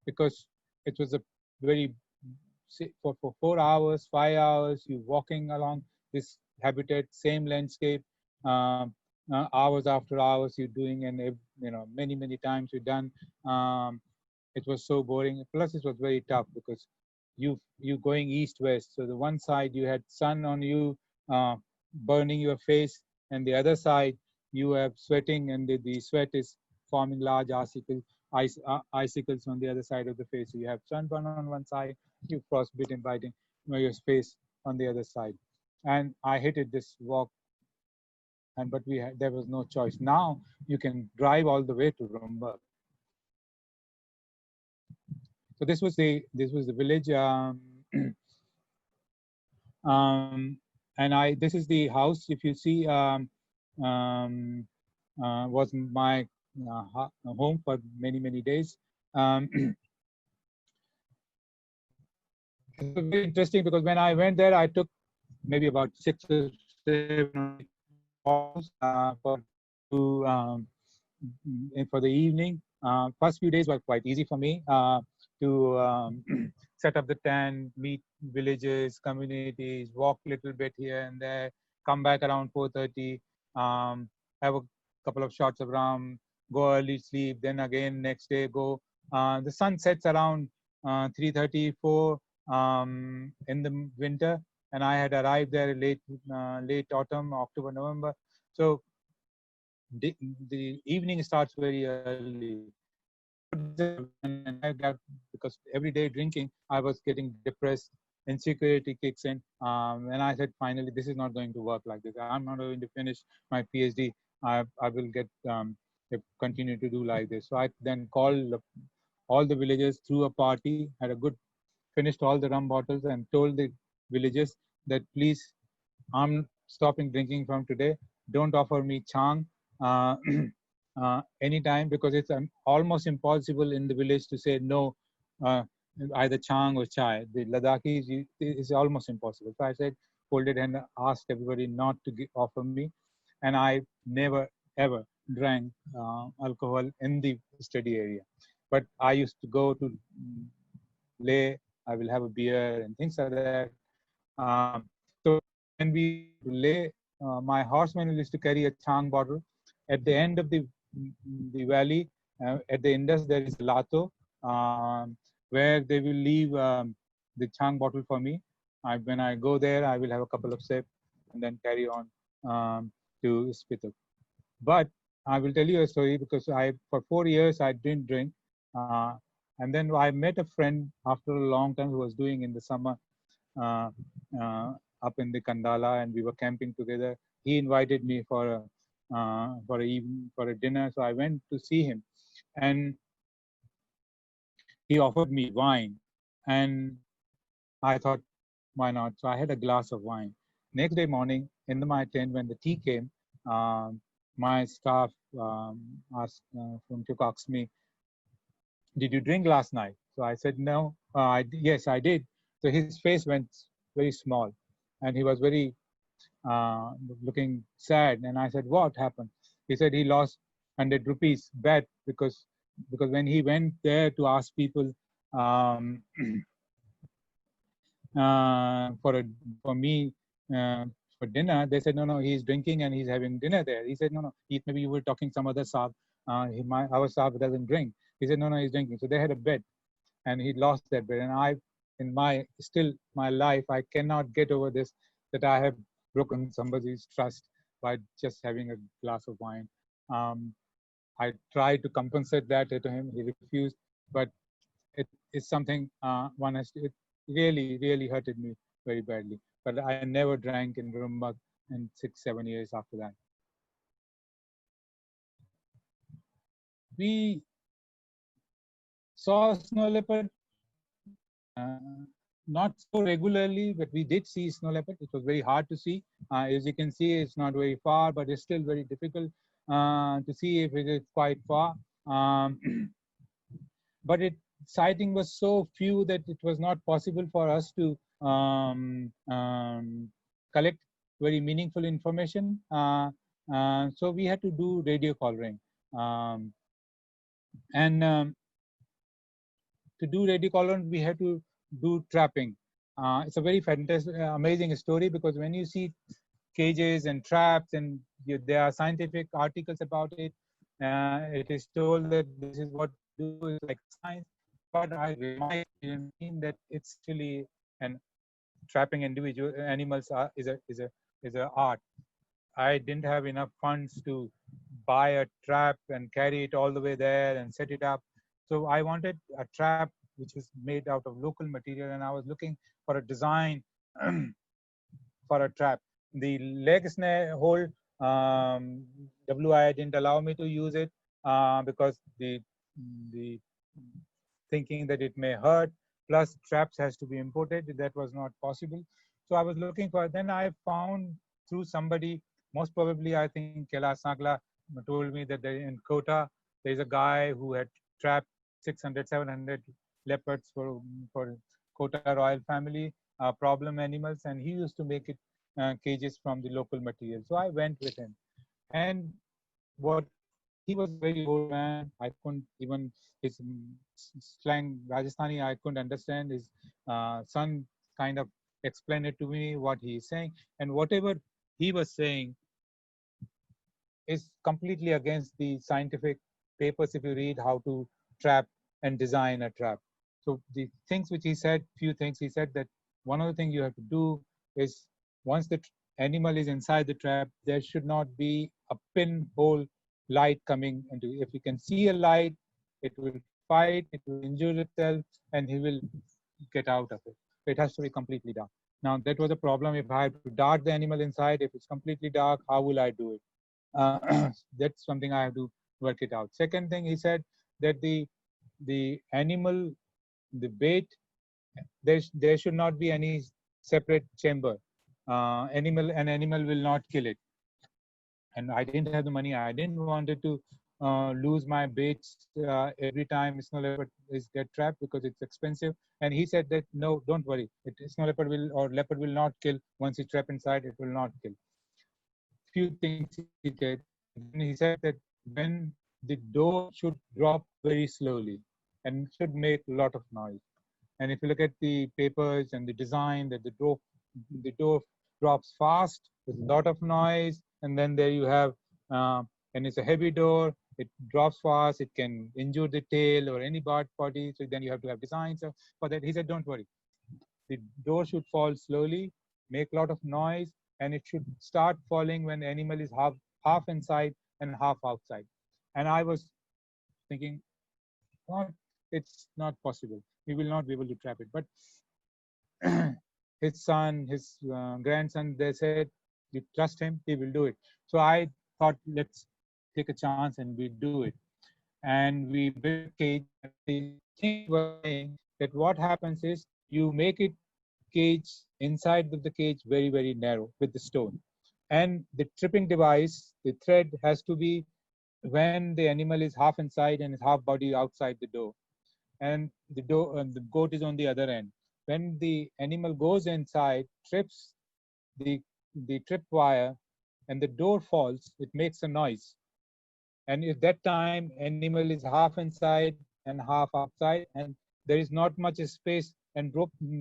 because it was a very for 4 hours, 5 hours, you walking along this habitat, same landscape, hours after hours you're doing, and many times you're done. It was so boring. Plus, it was very tough because you going east west. So the one side you had sun on you, burning your face, and the other side you have sweating, and the sweat is forming large icicles on the other side of the face. So you have sunburn on one side, you frostbitten biting your face on the other side. And I hated this walk. But there was no choice. Now you can drive all the way to Rumbak. So this was the village, and this is the house. If you see, was my home for many days. It was very interesting because when I went there, I took maybe about 6 or 7 hours for the evening. First few days were quite easy for me to set up the tent, meet villages, communities, walk a little bit here and there, come back around 4:30, have a couple of shots of rum, go early sleep, then again next day go. The sun sets around 3:30, 4 in the winter, and I had arrived there late autumn, October, November. So the evening starts very early. And I got, because every day drinking, I was getting depressed. Insecurity kicks in, and I said, finally, this is not going to work like this. I'm not going to finish my PhD. I will get continue to do like this. So I then called all the villagers through a party, had a good, finished all the rum bottles, and told the villagers that please, I'm stopping drinking from today. Don't offer me chang anytime, because it's almost impossible in the village to say no, uh, either chang or chai. The Ladakis, it's almost impossible. So I said, hold it, and asked everybody not to offer me. And I never, ever drank alcohol in the study area. But I used to go to Leh, I will have a beer and things like that. So when we lay, my horseman used to carry a chang bottle. At the end of the valley, at the Indus, there is a lato, where they will leave the chang bottle for me. When I go there, I will have a couple of sips and then carry on to Spitak. But I will tell you a story, because for 4 years I didn't drink, and then I met a friend after a long time who was doing in the summer uh, uh, up in the Kandala, and we were camping together. He invited me for a dinner, so I went to see him, and he offered me wine, and I thought, why not? So I had a glass of wine. Next day morning, in my tent, when the tea came, my staff from Cook asked me, did you drink last night? So I said, no. Yes, I did. So his face went very small, and he was very looking sad. And I said, what happened? He said he lost 100 rupees bet, because when he went there to ask people um, for me uh, for dinner, they said, no, he's drinking and he's having dinner there. He said, no, maybe you were talking some other Saab. Our Saab doesn't drink. He said, no, he's drinking. So they had a bet, and he lost that bet. And in my life, I cannot get over this, that I have broken somebody's trust by just having a glass of wine. I tried to compensate that to him. He refused, but it is something one has to, it really, really hurted me very badly. But I never drank in Rumbak in 6-7 years after that. We saw snow leopard, not so regularly, but we did see snow leopard. It was very hard to see. As you can see, it's not very far, but it's still very difficult to see if it is quite far. But sighting was so few that it was not possible for us to collect very meaningful information. So we had to do radio collaring. And to do radio collaring, we had to do trapping. It's a very fantastic, amazing story, because when you see cages and traps, and there are scientific articles about it, it is told that this is what do is like science. But I remind that it's actually, and trapping individual animals is a art. I didn't have enough funds to buy a trap and carry it all the way there and set it up. So I wanted a trap which was made out of local material, and I was looking for a design for a trap. The leg snare hold, WI didn't allow me to use it because the thinking that it may hurt, plus traps has to be imported. That was not possible. So I was looking for, then I found through somebody, most probably I think Kailash Nagla told me that in Kota, there's a guy who had trapped 600, 700 leopards for Kota royal family, problem animals, and he used to make it cages from the local material. So I went with him. And what he was a very old man. I couldn't even his slang Rajasthani. I couldn't understand. His son kind of explained it to me what he is saying, and whatever he was saying is completely against the scientific papers if you read how to trap and design a trap. So the things which he said, few things he said that one of the things you have to do is once the animal is inside the trap, there should not be a pinhole light coming into. If you can see a light, it will fight, it will injure itself, and he will get out of it. It has to be completely dark. Now that was a problem. If I have to dark the animal inside, if it's completely dark, how will I do it? That's something I have to work it out. Second thing, he said that the animal, the bait, there should not be any separate chamber. An animal will not kill it. And I didn't have the money. I didn't wanted to lose my baits every time snow leopard is get trapped because it's expensive. And he said that no, don't worry. Snow leopard will or leopard will not kill once it's trapped inside. It will not kill. Few things he did. Then he said that when the door should drop very slowly and should make a lot of noise. And if you look at the papers and the design, that the door drops fast with a lot of noise, and then there you have, and it's a heavy door. It drops fast. It can injure the tail or any body. So then you have to have designs for that. He said, don't worry. The door should fall slowly, make a lot of noise, and it should start falling when the animal is half inside and half outside. And I was thinking, oh, it's not possible. We will not be able to trap it. But his son, his grandson, they said, you trust him, he will do it. So I thought, let's take a chance and we do it. And we built a cage. The thing was saying that what happens is you make it cage inside of the cage very, very narrow with the stone. And the tripping device, the thread has to be when the animal is half inside and half body outside the door. And the goat is on the other end. When the animal goes inside, trips the trip wire, and the door falls, it makes a noise. And if that time animal is half inside and half outside, and there is not much space, and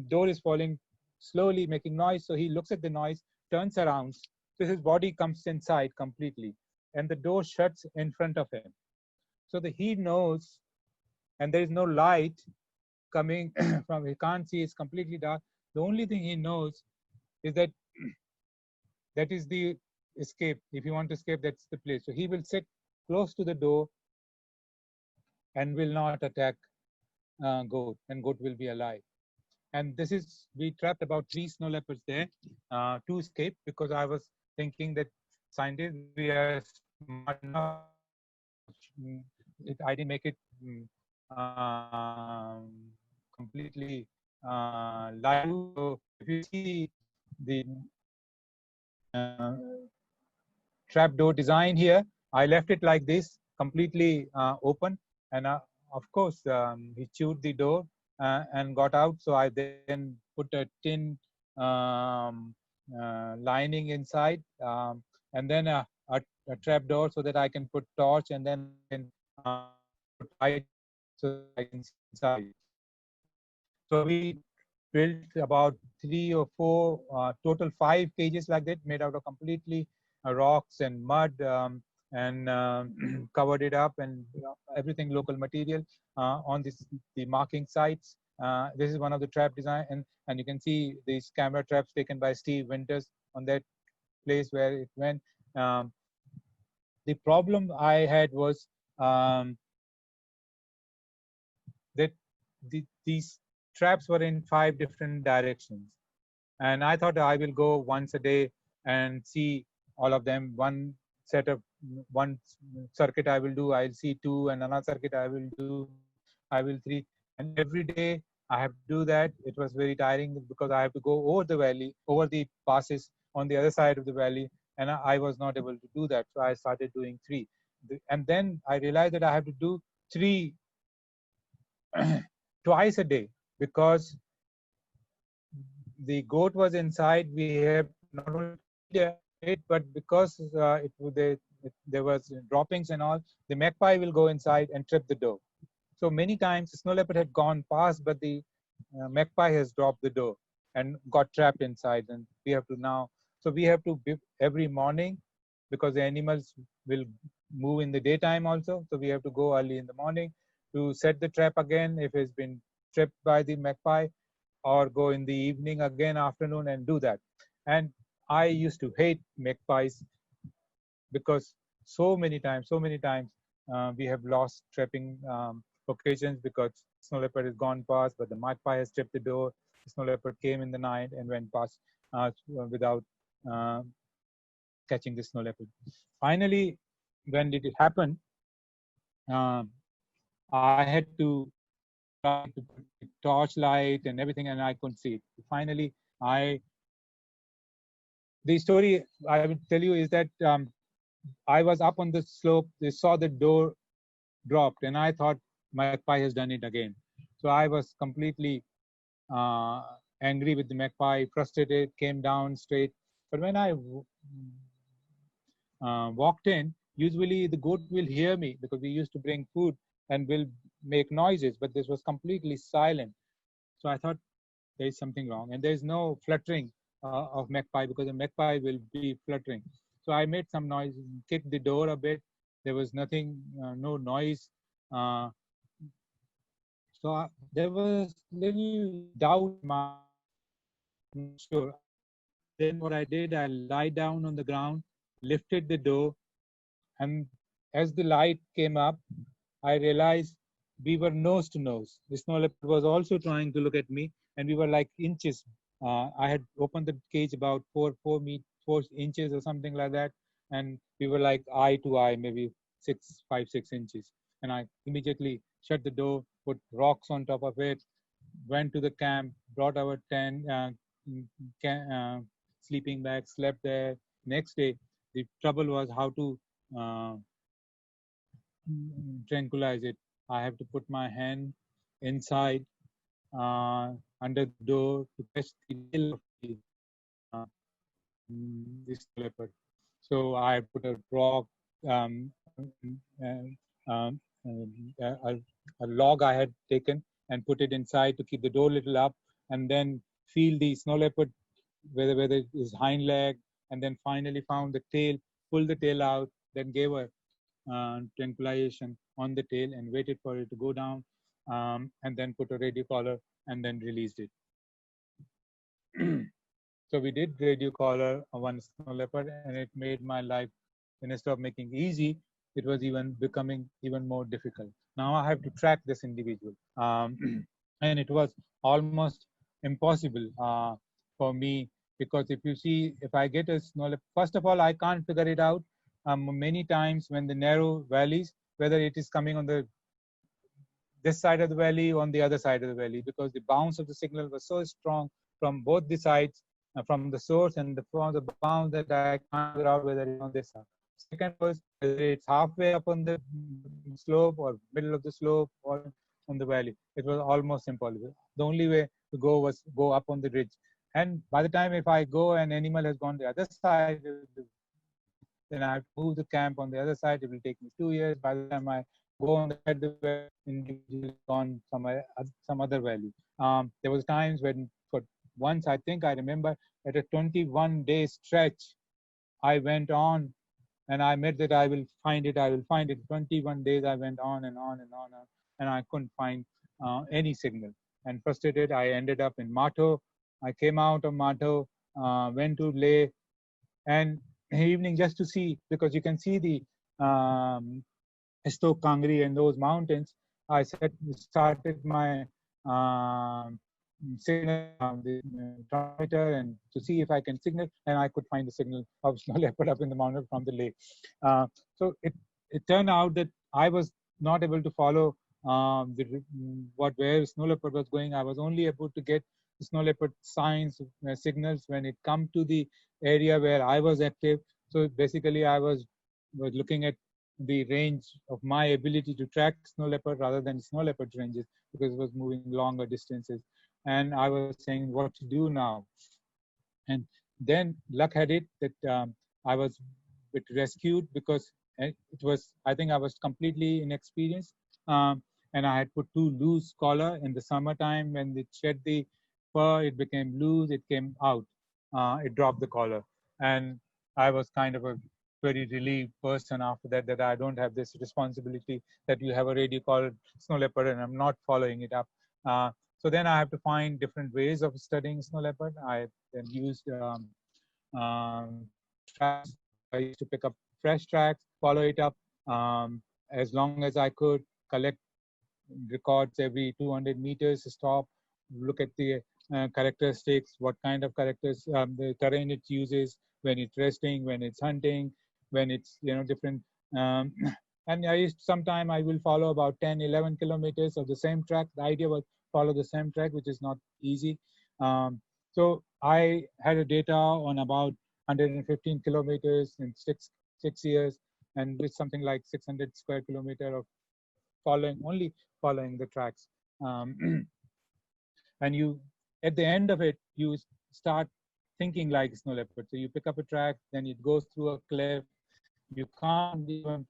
door is falling slowly, making noise, so he looks at the noise, turns around, so his body comes inside completely, and the door shuts in front of him. So he knows, and there is no light coming from, he can't see, it's completely dark. The only thing he knows is that that is the escape. If you want to escape, that's the place. So he will sit close to the door and will not attack goat, and goat will be alive. And this is, we trapped about 3 snow leopards there, 2 escaped because I was thinking that scientists, we are smart enough. I didn't make it completely live. So if you see the trapdoor design here, I left it like this, completely open. And of course, he chewed the door and got out. So I then put a tin lining inside, and then a trapdoor so that I can put torch, and then I can put light so I can see inside. So we built about 3 or 4, total 5 cages like that, made out of completely rocks and mud, and covered it up, and everything local material on the marking sites. This is one of the trap design, and you can see these camera traps taken by Steve Winters on that place where it went. The problem I had was that these traps were in 5 different directions, and I thought I will go once a day and see all of them. One circuit I will do, I'll see 2, and another circuit I will do, I will 3, and every day I have to do that. It was very tiring because I have to go over the valley, over the passes on the other side of the valley, and I was not able to do that. So I started doing 3, and then I realized that I have to do 3 twice a day because the goat was inside. We have not only it, but because there was droppings and all, the magpie will go inside and trip the dough. So many times snow leopard had gone past, but the magpie has dropped the dough and got trapped inside, and we have to now. So we have to every morning, because the animals will move in the daytime also. So we have to go early in the morning to set the trap again if it's been tripped by the magpie, or go in the evening again, afternoon, and do that. And I used to hate magpies because so many times we have lost trapping occasions because snow leopard has gone past, but the magpie has tripped the door. The snow leopard came in the night and went past without uh, catching the snow leopard. Finally, when did it happen? Um, I had to try to put the torchlight and everything, and I couldn't see it. Finally, the story I will tell you is that I was up on the slope. They saw the door dropped, and I thought magpie has done it again. So I was completely uh, angry with the magpie, frustrated, came down straight. But when I walked in, usually the goat will hear me because we used to bring food and will make noises, but this was completely silent. So I thought there is something wrong, and there is no fluttering of magpie because a magpie will be fluttering. So I made some noise, kicked the door a bit. There was nothing, no noise. Uh, there was little doubt in my not sure. Then what I did, I lied down on the ground, lifted the door, and as the light came up, I realized we were nose to nose. The snow leopard was also trying to look at me, and we were like inches. I had opened the cage about 4 inches or something like that, and we were like eye to eye, maybe 6 inches. And I immediately shut the door, put rocks on top of it, went to the camp, brought our tent, sleeping bag, slept there. Next day, the trouble was how to uh, tranquilize it. I have to put my hand inside under the door to catch the tail of uh, this leopard. So I put a rock, um, um, a log I had taken and put it inside to keep the door little up, and then feel the snow leopard, whether his hind leg, and then finally found the tail, pulled the tail out, then gave a tranquilization on the tail and waited for it to go down, and then put a radio collar and then released it. So we did radio collar one snow leopard, and it made my life, instead of making easy, it was even becoming even more difficult. Now I have to track this individual, and it was almost impossible for me, because if you see, if I get a snow leopard, first of all, I can't figure it out many times when the narrow valleys, whether it is coming on the this side of the valley or on the other side of the valley, because the bounce of the signal was so strong from both the sides, from the source and from the bounce, that I can't figure out whether it's on this side. Second was whether it's halfway up on the slope or middle of the slope or on the valley. It was almost impossible. The only way to go was go up on the ridge. And by the time if I go, an animal has gone the other side, then I have to move the camp on the other side. It will take me 2 years. By the time I go on the side, the individual gone some other value. There was times when, for once, I think I remember, at a 21-day stretch, I went on and I meant that I will find it. I will find it. 21 days I went on and on and on, and I couldn't find any signal. And frustrated, I ended up in Mato. I came out of Mato, went to Leh, and evening just to see, because you can see the Stoke Kangri and those mountains. I started my signal on the thermometer and to see if I can signal, and I could find the signal of snow leopard up in the mountain from the lake. So it turned out that I was not able to follow where snow leopard was going. I was only able to get snow leopard signs, signals when it come to the area where I was active. So basically, I was looking at the range of my ability to track snow leopard rather than snow leopard ranges, because it was moving longer distances. And I was saying, what to do now? And then luck had it that I was it rescued because it was, I think I was completely inexperienced. And I had put too loose collar in the summertime. When it shed the fur, it became loose, it came out, it dropped the collar. And I was kind of a very relieved person after that, that I don't have this responsibility that you have a radio called snow leopard and I'm not following it up. So then I have to find different ways of studying snow leopard. I then used tracks. I used to pick up fresh tracks, follow it up as long as I could, collect records every 200 meters, stop, look at the characteristics, what kind of characters, the terrain it uses, when it's resting, when it's hunting, when it's, different. Um, and I used, sometime I will follow about 10, 11 kilometers of the same track. The idea was follow the same track, which is not easy. So I had a data on about 115 kilometers in six years, and with something like 600 square kilometer of following the tracks. Um, and you, at the end of it, you start thinking like snow leopard. So you pick up a track, then it goes through a cliff. You can't even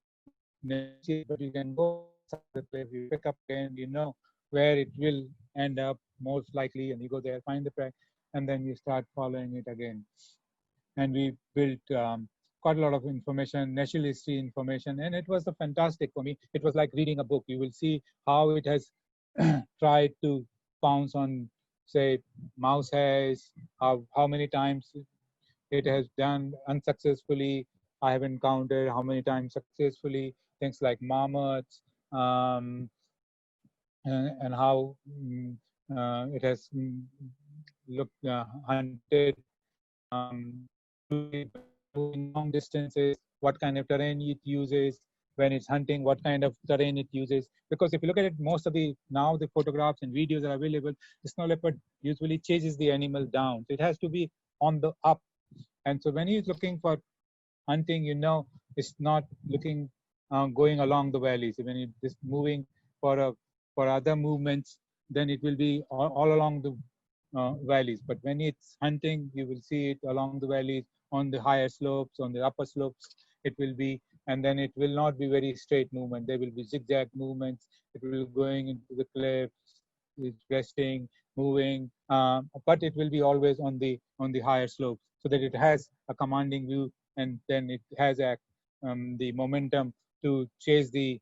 negotiate, but you can go inside the cliff. You pick up again, you know where it will end up most likely, and you go there, find the track, and then you start following it again. And we built quite a lot of information, natural history information, and it was a fantastic for me. It was like reading a book. You will see how it has tried to pounce on, say, mouse hairs, how many times it has done unsuccessfully. I have encountered how many times successfully, things like mammoths, and how it has looked hunted long distances, what kind of terrain it uses when it's hunting, what kind of terrain it uses. Because if you look at it, most of the now the photographs and videos are available, the snow leopard usually chases the animal down. So it has to be on the up. And so when he's looking for hunting, it's not looking going along the valleys. When it is moving for other movements, then it will be all along the valleys. But when it's hunting, you will see it along the valleys, on the higher slopes, on the upper slopes. It will be, and then it will not be very straight movement. There will be zigzag movements. It will going into the cliffs, it's resting, moving, but it will be always on the higher slopes, so that it has a commanding view, and then it has the momentum to chase the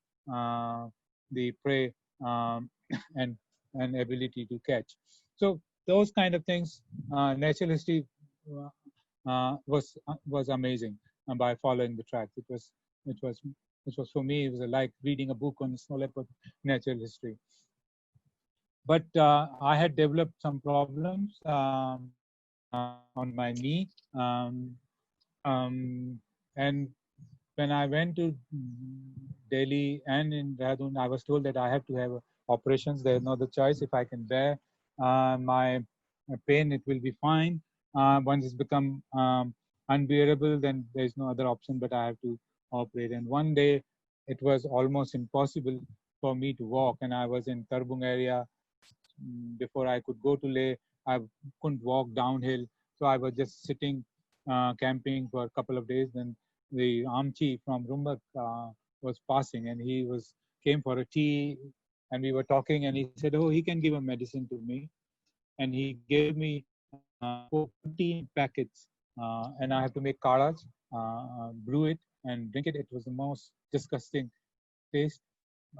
prey, and ability to catch. So those kind of things, natural history was amazing by following the tracks. It was for me. It was like reading a book on snow leopard natural history. But I had developed some problems on my knee, and when I went to Delhi and in Dehradun, I was told that I have to have operations. There's no other choice. If I can bear my pain, it will be fine. Once it's become unbearable, then there's no other option but I have to operate. And one day, it was almost impossible for me to walk, and I was in Tarbung area. Before I could go to Leh, I couldn't walk downhill, so I was just sitting, camping for a couple of days. Then the Amchi from Rumbak was passing, and he came for a tea, and we were talking, and he said, "Oh, he can give a medicine to me," and he gave me 14 packets, and I have to make kadas, brew it, and drink it. It was the most disgusting taste.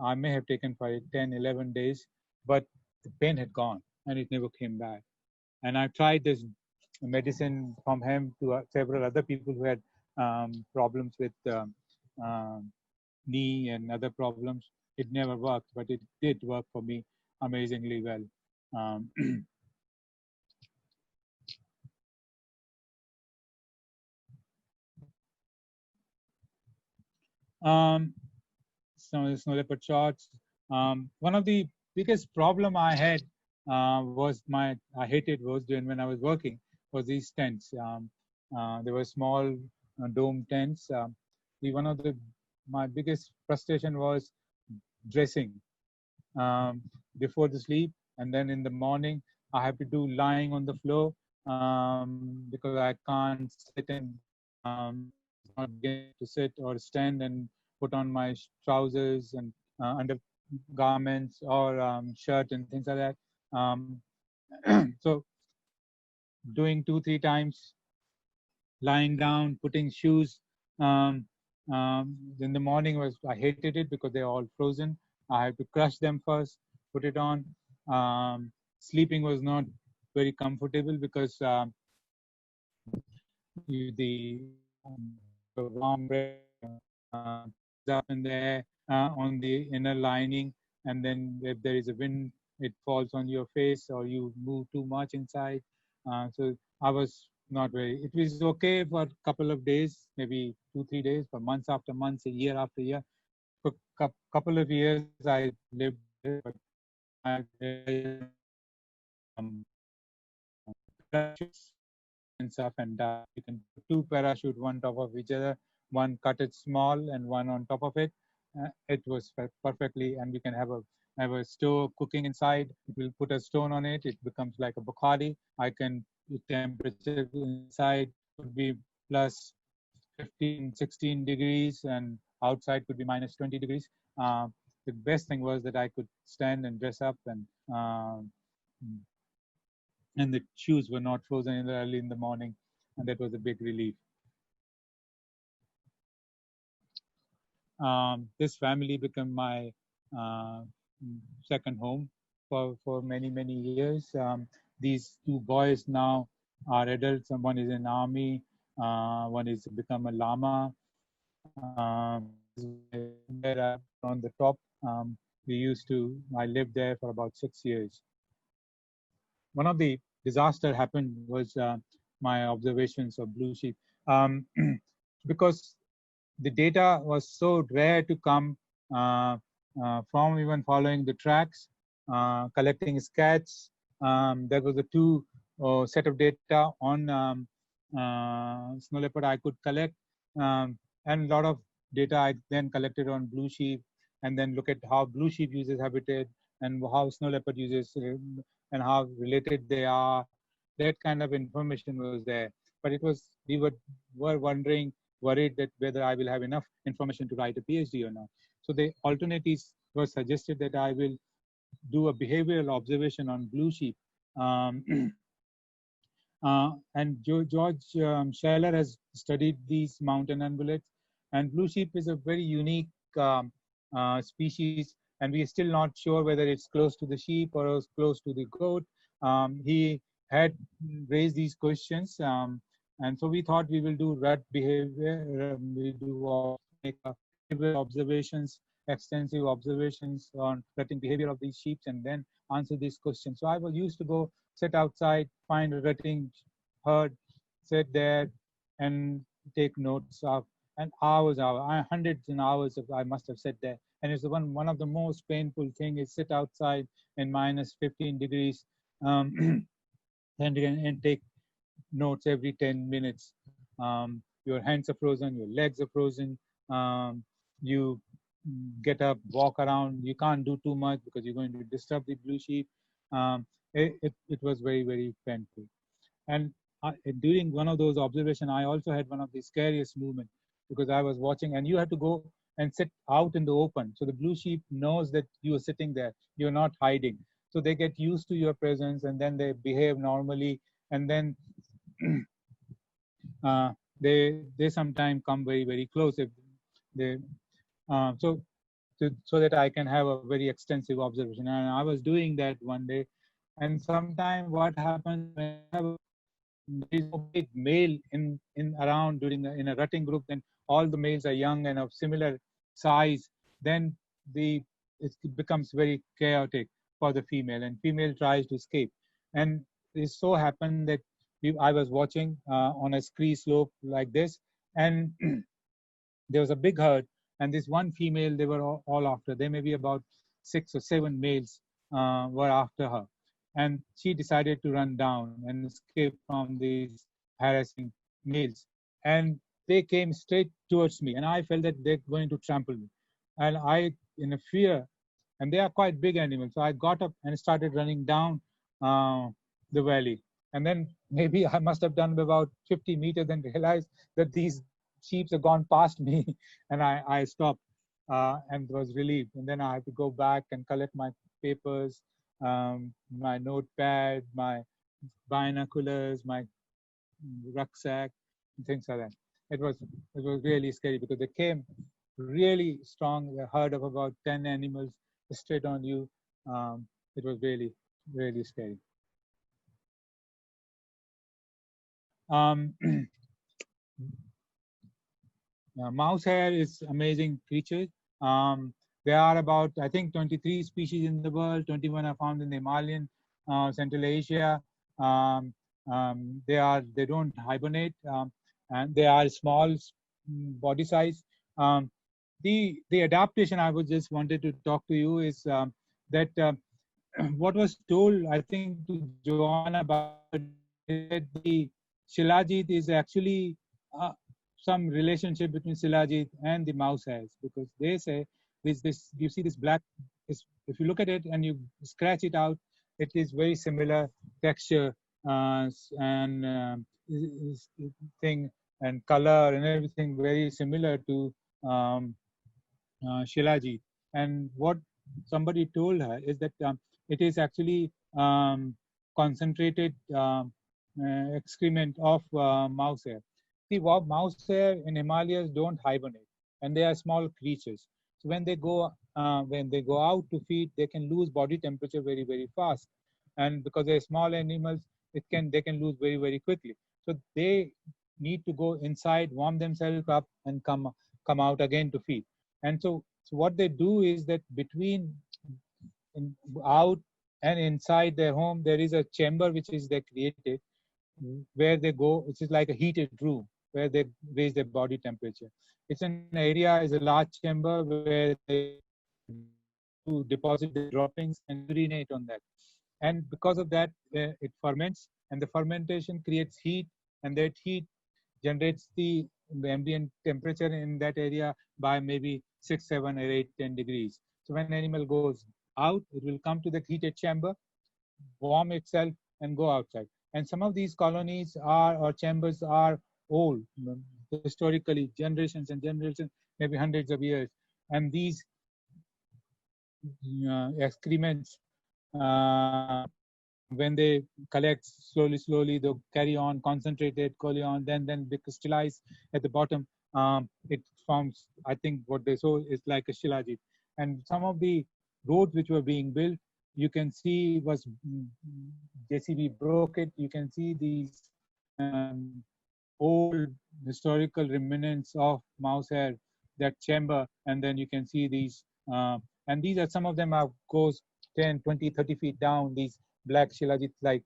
I may have taken for 10, 11 days, but the pain had gone, and it never came back. And I tried this medicine from him to several other people who had problems with knee and other problems. It never worked, but it did work for me amazingly well. Um, Some of the snow leopard shots. One of the biggest problem I had was I hated was doing when I was working was these tents. They were small dome tents. One of my biggest frustration was dressing before the sleep, and then in the morning I have to do lying on the floor because I can't sit and not begin to sit or stand and put on my trousers and undergarments or shirt and things like that. So doing 2-3 times, lying down, putting shoes. In the morning was I hated it because they're all frozen. I had to crush them first, put it on. Sleeping was not very comfortable because the warm breath up in the air on the inner lining, and then if there is a wind, it falls on your face or you move too much inside. So I was not very. It was okay for a couple of days, maybe 2-3 days, but months after months, a year after year. For a couple of years, I lived there, but I um, parachutes and stuff, and you can put two parachute one top of each other, one cut it small and one on top of it. It was perfectly, and we can have a stove cooking inside. We'll put a stone on it. It becomes like a bukhari. I can the temperature inside could be plus 15, 16 degrees, and outside could be minus 20 degrees. The best thing was that I could stand and dress up, and the shoes were not frozen early in the morning, and that was a big relief. This family became my uh, second home for many years. These two boys now are adults, and one is in army, one is become a lama. There on the top. I lived there for about 6 years. One of the disaster happened was my observations of blue sheep, because the data was so rare to come from even following the tracks, collecting scats. There was a two set of data on snow leopard I could collect, and a lot of data I then collected on blue sheep, and then look at how blue sheep uses habitat and how snow leopard uses and how related they are. That kind of information was there, but we were wondering, worried that whether I will have enough information to write a PhD or not. So the alternatives were suggested that I will do a behavioral observation on blue sheep. Um, and George Scheller has studied these mountain ungulates, and blue sheep is a very unique species, and we are still not sure whether it's close to the sheep or it's close to the goat. He had raised these questions, and so we thought we will do rut behavior, we do make behavioral observations, extensive observations on rutting behavior of these sheep, and then answer these questions. So I was used to go sit outside, find a rutting herd, sit there, and take notes of, and hundreds and hours of I must have sat there. And it's one of the most painful thing is sit outside in minus 15 degrees, and take notes every 10 minutes. Your hands are frozen, your legs are frozen. You get up, walk around. You can't do too much because you're going to disturb the blue sheep. It was very painful. And during one of those observations, I also had one of the scariest movements because I was watching, and you have to go and sit out in the open. So the blue sheep knows that you are sitting there. You're not hiding. So they get used to your presence, and then they behave normally. And then they sometimes come very close if they so that I can have a very extensive observation. And I was doing that one day, and sometimes what happens when there is no big male in around in a rutting group, then all the males are young and of similar size, then it becomes very chaotic for the female, and female tries to escape. And it so happened that I was watching on a scree slope like this, and there was a big herd, and this one female they were all after. There may be about 6 or 7 males were after her, and she decided to run down and escape from these harassing males, and they came straight towards me, and I felt that they're going to trample me, and I, in a fear, and they are quite big animals, so I got up and started running down the valley, and then maybe I must have done about 50 meters and realized that these sheep have gone past me, and I stopped and was relieved. And then I had to go back and collect my papers, my notepad, my binoculars, my rucksack, and things like that. It was really scary because they came really strong, a herd of about 10 animals straight on you. It was really scary. Um, Mouse hair is amazing creature. Um, there are about, I think, 23 species in the world. 21 are found in the Himalayan, Central Asia. Um, they don't hibernate, and they are small body size. Um, the adaptation I was just wanted to talk to you is that what was told, I think, to Joanna about that the Shilajit is actually some relationship between Shilajit and the mouse hairs, because they say this you see this black, if you look at it and you scratch it out, it is very similar texture and thing and color and everything very similar to um, Shilajit. And what somebody told her is that it is actually concentrated excrement of mouse hair. See, mouse hair in Himalayas don't hibernate, and they are small creatures. So when they go out to feed, they can lose body temperature very fast, and because they're small animals, they can lose very quickly. So they need to go inside, warm themselves up, and come out again to feed. And so what they do is that between out and inside their home, there is a chamber which is they created where they go, which is like a heated room where they raise their body temperature. It's an area, is a large chamber where they to deposit the droppings and urinate on that. And because of that, it ferments, and the fermentation creates heat, and that heat generates the ambient temperature in that area by maybe 6, 7, or 8, 10 degrees. So when an animal goes out, it will come to the heated chamber, warm itself, and go outside. And some of these colonies are or chambers are old, historically, generations and generations, maybe hundreds of years. And these excrements, when they collect slowly, they'll carry on, concentrated, carry on, then they crystallize at the bottom. It forms, I think, what they saw is like a shilajit. And some of the roads which were being built, you can see was JCB broke it. You can see these old historical remnants of mouse hair, that chamber, and then you can see these, and these are some of them are goes 10, 20, 30 feet down, these black shilajit like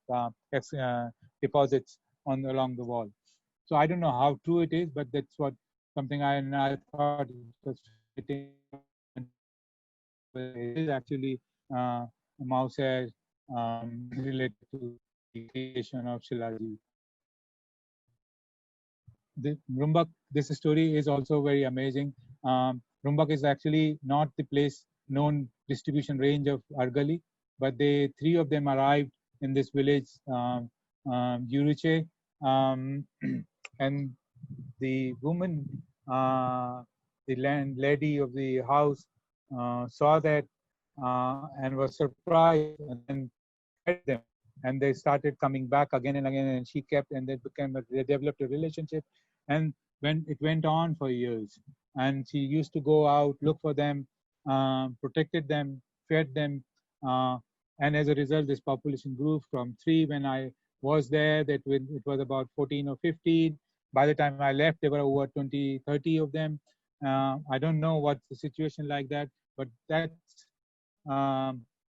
deposits on along the wall. So I don't know how true it is, but that's what something I thought it was fitting. It is actually a mouse hair related to the creation of Shilajit. The Rumbak, this story is also very amazing. Rumbak is actually not the place known distribution range of Argali, but three of them arrived in this village, Yuruche, and the woman, the lady of the house, saw that and was surprised, and then fed them, and they started coming back again and again, and she kept, and they developed a relationship, and when it went on for years, and she used to go out, look for them, protected them, fed them, and as a result, this population grew from 3 when I was there, that it was about 14 or 15. By the time I left, there were over 20, 30 of them. I don't know what's the situation like that, but that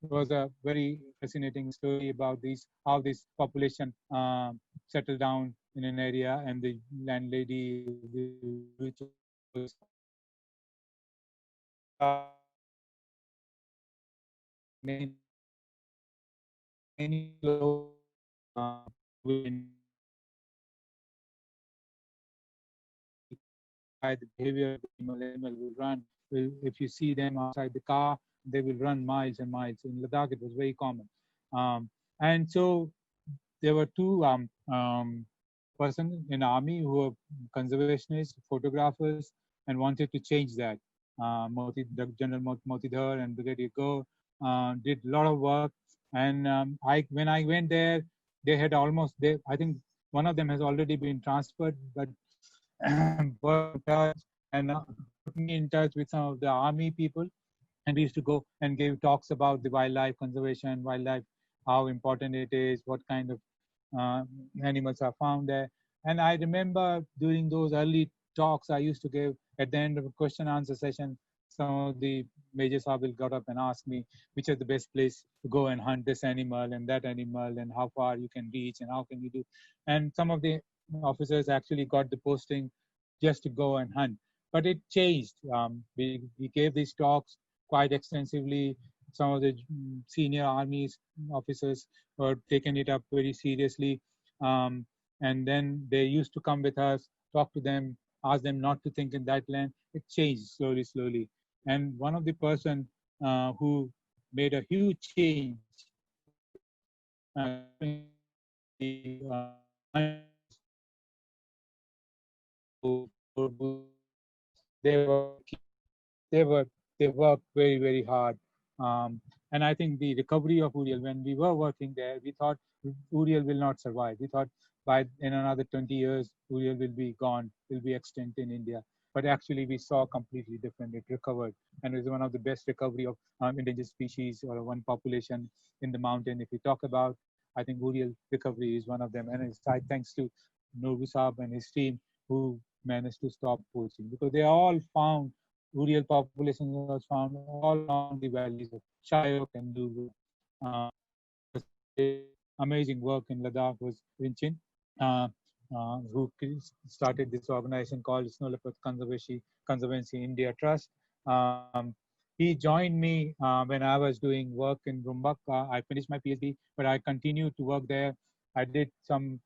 was a very fascinating story about how this population settled down in an area, and the landlady, which was many, many by the behavior of the animal will run. If you see them outside the car, they will run miles and miles. In Ladakh, it was very common. And so there were two person in army who were conservationists, photographers, and wanted to change that. General Motidhar and Brigadier Go did a lot of work. And when I went there, they had almost, I think one of them has already been transferred, but were in touch and put me in touch with some of the army people. And we used to go and give talks about the wildlife conservation, wildlife, how important it is, what kind of uh, animals are found there. And I remember during those early talks I used to give at the end of a question answer session, some of the major saab will got up and ask me which is the best place to go and hunt this animal and that animal and how far you can reach and how can you do. And some of the officers actually got the posting just to go and hunt. But it changed. We gave these talks quite extensively. Some of the senior army officers were taking it up very seriously. And then they used to come with us, talk to them, ask them not to think in that land. It changed slowly, slowly. And one of the person who made a huge change the they were they were they worked very very hard. And I think the recovery of Uriel, when we were working there, we thought Uriel will not survive. We thought by in another 20 years Uriel will be gone, will be extinct in India. But actually we saw completely different. It recovered, and it was one of the best recovery of endangered species or one population in the mountain. If we talk about, I think Uriel recovery is one of them, and it's thanks to Nobu Saab and his team who managed to stop poaching, because they all found Uriel population was found all along the valleys of Shayok and Nubu. Uh, Amazing work in Ladakh was Rinchin, uh, who started this organization called Snow Leopard Conservancy India Trust. He joined me when I was doing work in Rumbak. I finished my PhD, but I continued to work there. I did some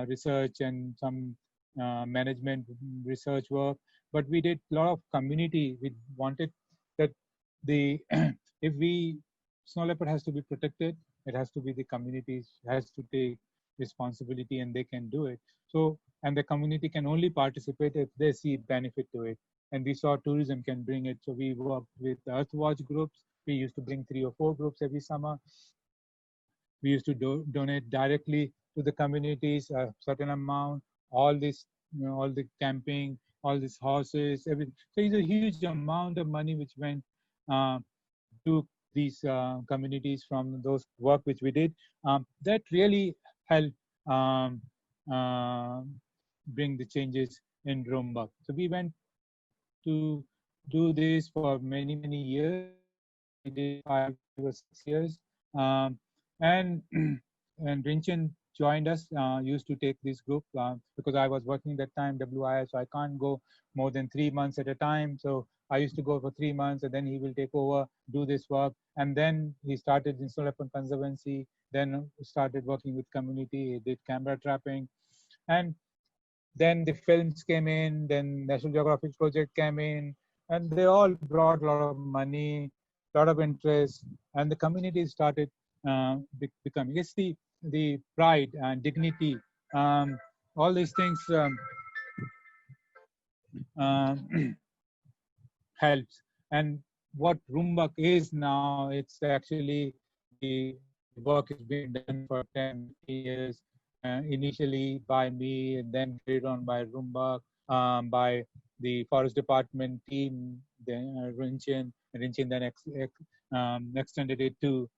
research and some management research work, but we did a lot of community. We wanted that the if we snow leopard has to be protected, it has to be the communities has to take responsibility, and they can do it. So, and the community can only participate if they see benefit to it. And we saw tourism can bring it. So we worked with Earthwatch groups. We used to bring 3 or 4 groups every summer. We used to donate directly to the communities a certain amount. All this, all the camping, all these horses, everything. So it's a huge amount of money which went uh, to these communities from those work which we did. That really helped um, uh, bring the changes in Rumbak. So we went to do this for many, many years. We did 5 or 6 years. And and Rinchen joined us, used to take this group because I was working that time, WIS, so I can't go more than 3 months at a time. So I used to go for 3 months, and then he will take over, do this work. And then he started in Snow Leopard Conservancy, then started working with community, he did camera trapping. And then the films came in, then National Geographic project came in, and they all brought a lot of money, a lot of interest, and the community started becoming. It's the pride and dignity, all these things helps. And what Rumbak is now, it's actually the work is being done for 10, 15 years, initially by me, and then carried on by Rumbak, by the forest department team, then Rinchin then extended it to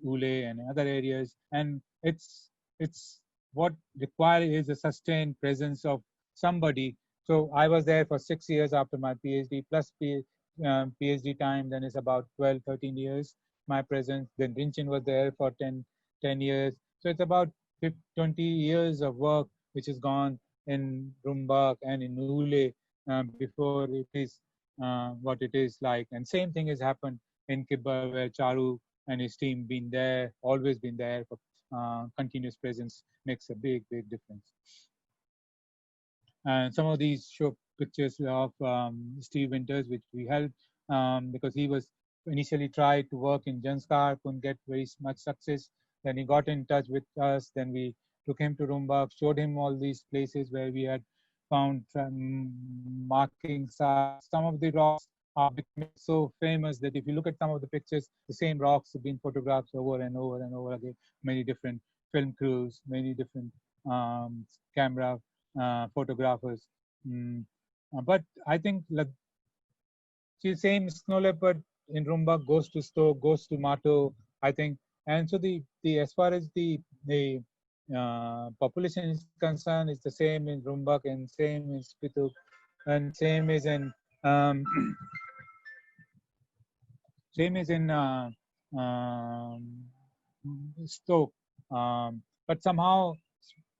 Ule and other areas. And it's what required is a sustained presence of somebody. So I was there for 6 years after my PhD, plus PhD time, then it's about 12, 13 years, my presence. Then Rinchin was there for 10 years. So it's about 20 years of work which has gone in Rumbak and in Ule before it is what it is like. And same thing has happened in Kibber, where Charu and his team been there, always been there for continuous presence makes a big, big difference. And some of these show pictures of Steve Winters, which we helped because he was initially tried to work in Janskar, couldn't get very much success. Then he got in touch with us. Then we took him to Rumbak, showed him all these places where we had found marking sites. Some of the rocks are becoming so famous that if you look at some of the pictures, the same rocks have been photographed over and over and over again. Many different film crews, many different camera photographers. Mm. But I think like the same snow leopard in Rumbak goes to Stoke, goes to Mato, I think. And so the as far as the population is concerned, it's the same in Rumbak and same in Spituk and same is in um, same is in Stoke. But somehow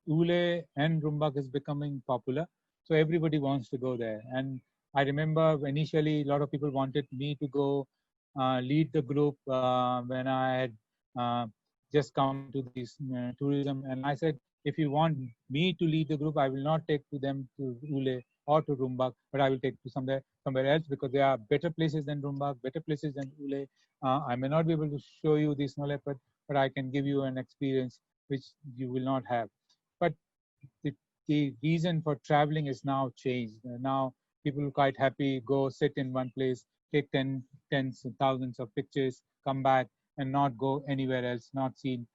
Ule and Rumbak is becoming popular. So everybody wants to go there. And I remember initially a lot of people wanted me to go lead the group when I had uh, just come to this tourism. And I said, if you want me to lead the group, I will not take to them to Ule or to Rumbak, but I will take to somewhere else because there are better places than Rumbak, better places than Ule. I may not be able to show you the snow leopard, but I can give you an experience which you will not have. But the, the reason for traveling is now changed. Now people are quite happy, go sit in one place, take tens and thousands of pictures, come back and not go anywhere else, not seen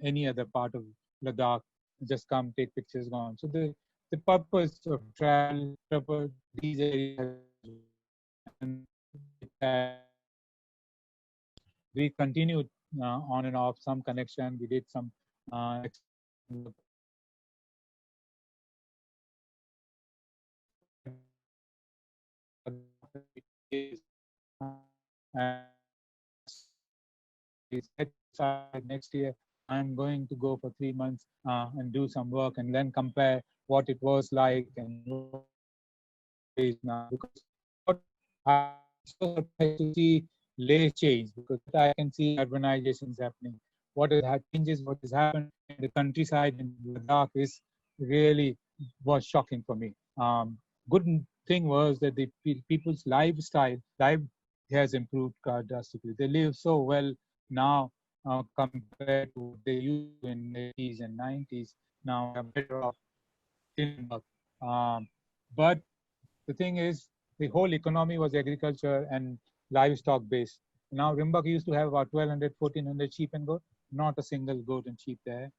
any other part of Ladakh, just come, take pictures, gone. So the purpose of travel, purpose these areas, and we continued on and off some connection. We did some and next year I'm going to go for 3 months and do some work and then compare what it was like and what it is now. Because what I'm so surprised to see Leh change because I can see urbanization is happening. What has changes, what has happened in the countryside in Ladakh is really was shocking for me. Good thing was that the people's lifestyle, life has improved drastically. They live so well now compared to what they used to in the 80s and 90s. Now they're better off in but the thing is, the whole economy was agriculture and livestock based. Now Rimbak used to have about 1,200, 1,400 sheep and goat, not a single goat and sheep there.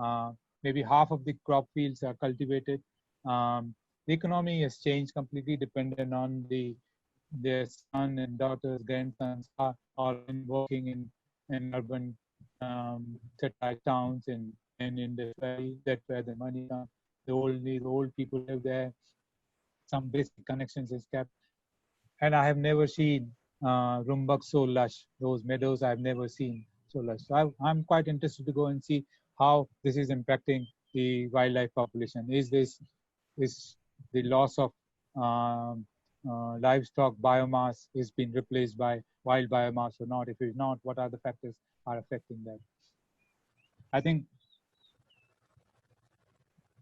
Uh, Maybe half of the crop fields are cultivated. The economy has changed completely dependent on their son and daughters, grandsons are all working in urban satellite towns and in the valley. That's where the money comes. The old people live there. Some basic connections is kept. And I have never seen Rumbak so lush. Those meadows I've never seen so lush. So I'm quite interested to go and see how this is impacting the wildlife population. Is the loss of um, livestock biomass is being replaced by wild biomass or not? If it's not, what are the factors are affecting that? I think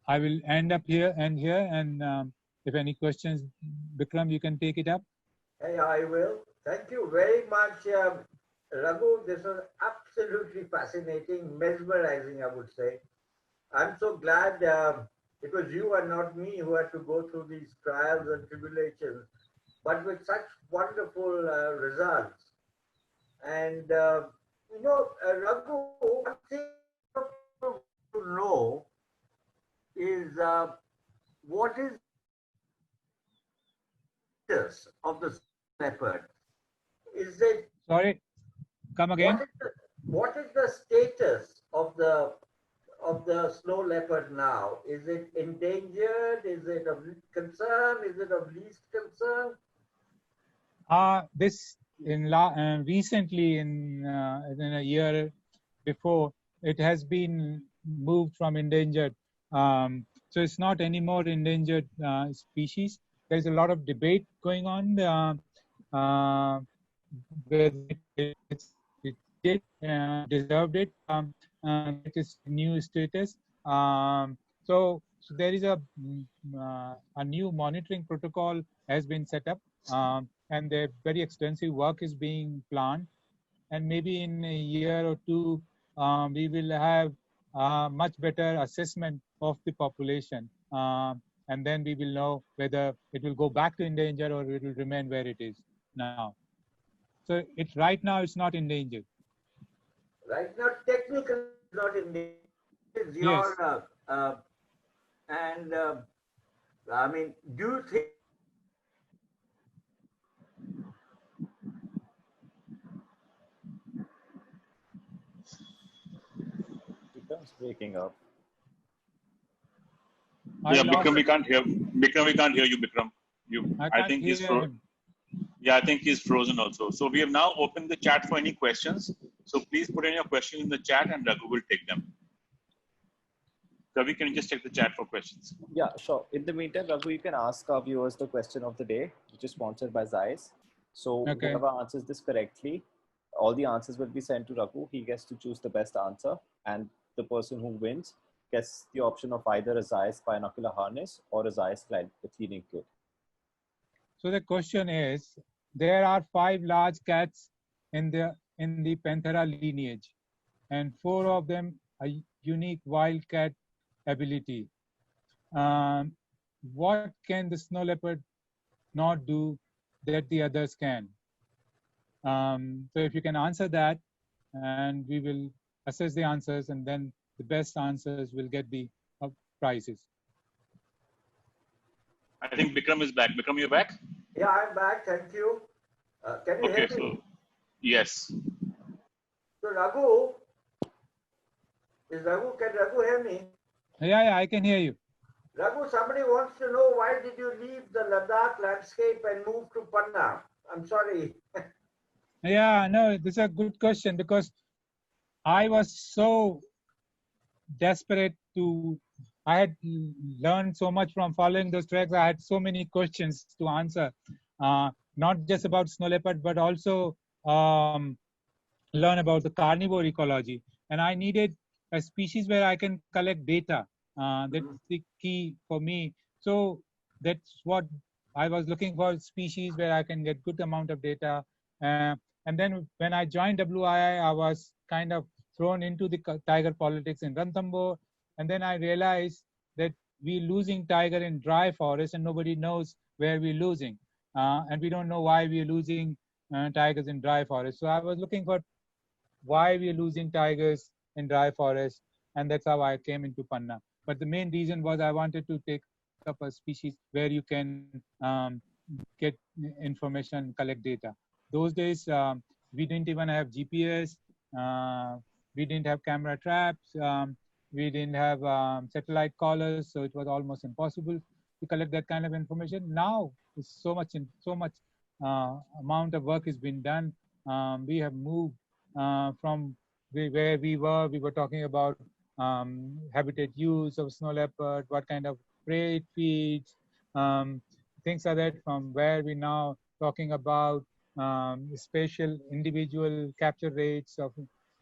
I will end up here and if any questions, Bikram, you can take it up. Hey, I will. Thank you very much, Raghu. This was absolutely fascinating, mesmerizing, I would say. I'm so glad it was you and not me who had to go through these trials and tribulations, but with such wonderful results. And, Raghu, one thing to know is what is this of the leopard? Is it Sorry, come again. what is the status of the snow leopard now? Is it endangered? Is it of concern? Is it of least concern? This recently in a year before, it has been moved from endangered. So it's not anymore endangered species. There's a lot of debate going on whether it did deserved it get its new status. So there is a new monitoring protocol has been set up, and the very extensive work is being planned. And maybe in a year or two, we will have much better assessment of the population. And then we will know whether it will go back to endanger or it will remain where it is now. So right now it's not endangered. Right now, technically not in the is Yes. your and I mean, do you think Becomes breaking up. I Yeah, lost Bikram, we it. can't hear. Bikram, we can't hear you, Bikram. I I can't think hear he's him. Yeah, I think he's frozen also. So we have now opened the chat for any questions. So please put in your question in the chat, and Raghu will take them. Ravi, can you just check the chat for questions? Yeah, sure. In the meantime, Raghu, you can ask our viewers the question of the day, which is sponsored by Zeiss. So Okay. whoever answers this correctly, all the answers will be sent to Raghu. He gets to choose the best answer, and the person who wins gets the option of either a Zeiss binocular harness or a Zeiss cleaning kit. So the question is, there are 5 large cats in the Panthera lineage, and 4 of them are unique wildcat ability. What can the snow leopard not do that the others can? So if you can answer that, and we will assess the answers, and then the best answers will get the prizes. I think Bikram is back. Bikram, you're back? yeah, I'm back. Thank you. Can you Okay, hear me? so yes. So Raghu, can Raghu hear me? Yeah, I can hear you. Raghu, somebody wants to know why did you leave the Ladakh landscape and move to Panna? I'm sorry. Yeah, no, this is a good question because I was so desperate to. I had learned so much from following those tracks. I had so many questions to answer, not just about snow leopard, but also learn about the carnivore ecology. And I needed a species where I can collect data. That's the key for me. So that's what I was looking for, species where I can get good amount of data. And then when I joined WII, I was kind of thrown into the tiger politics in Ranthambore. And then I realized that we're losing tiger in dry forest and nobody knows where we're losing. And we don't know why we're losing tigers in dry forest. So I was looking for why we're losing tigers in dry forest, and that's how I came into Panna. But the main reason was I wanted to take up a species where you can get information, collect data. Those days, we didn't even have GPS, we didn't have camera traps, we didn't have satellite collars, so it was almost impossible to collect that kind of information. Now, so much amount of work has been done. We have moved from where we were talking about habitat use of snow leopard, what kind of prey it feeds, things like that, from where we now talking about spatial individual capture rates of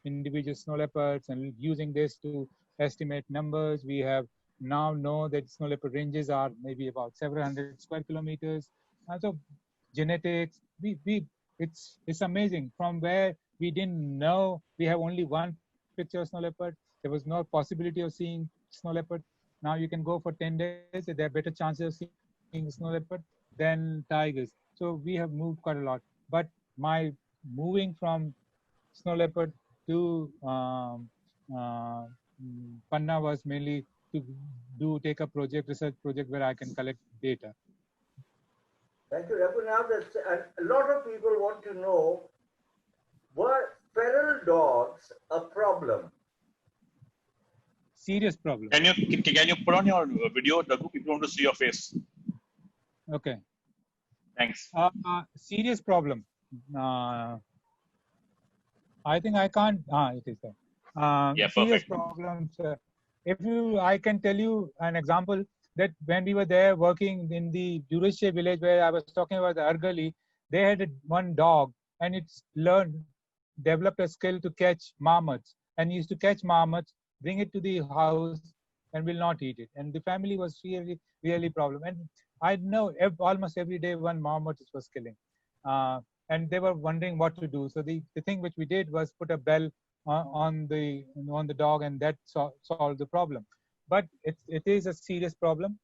individual snow leopards and using this to estimate numbers. We have now know that snow leopard ranges are maybe about several hundred square kilometers. So genetics, it's amazing from where we didn't know. We have only one picture of snow leopard. There was no possibility of seeing snow leopard. Now you can go for 10 days. There are better chances of seeing snow leopard than tigers. So we have moved quite a lot. But my moving from snow leopard to Panna was mainly to take a research project where I can collect data. Thank you, Raghu. Now, a lot of people want to know, were feral dogs a problem? Serious problem. Can you put on your video, Raghu? People want to see your face. Okay. Thanks. Serious problem. I think I can't. It is there. Yeah, serious perfect. problems. I can tell you an example that when we were there working in the Jurashe village where I was talking about the Argali, they had one dog and it's developed a skill to catch marmots, and used to catch marmots, bring it to the house, and will not eat it. And the family was really problem. And I know almost every day one marmot was killing. and they were wondering what to do. So the thing which we did was put a bell on the dog, and that solved the problem. But it is a serious problem,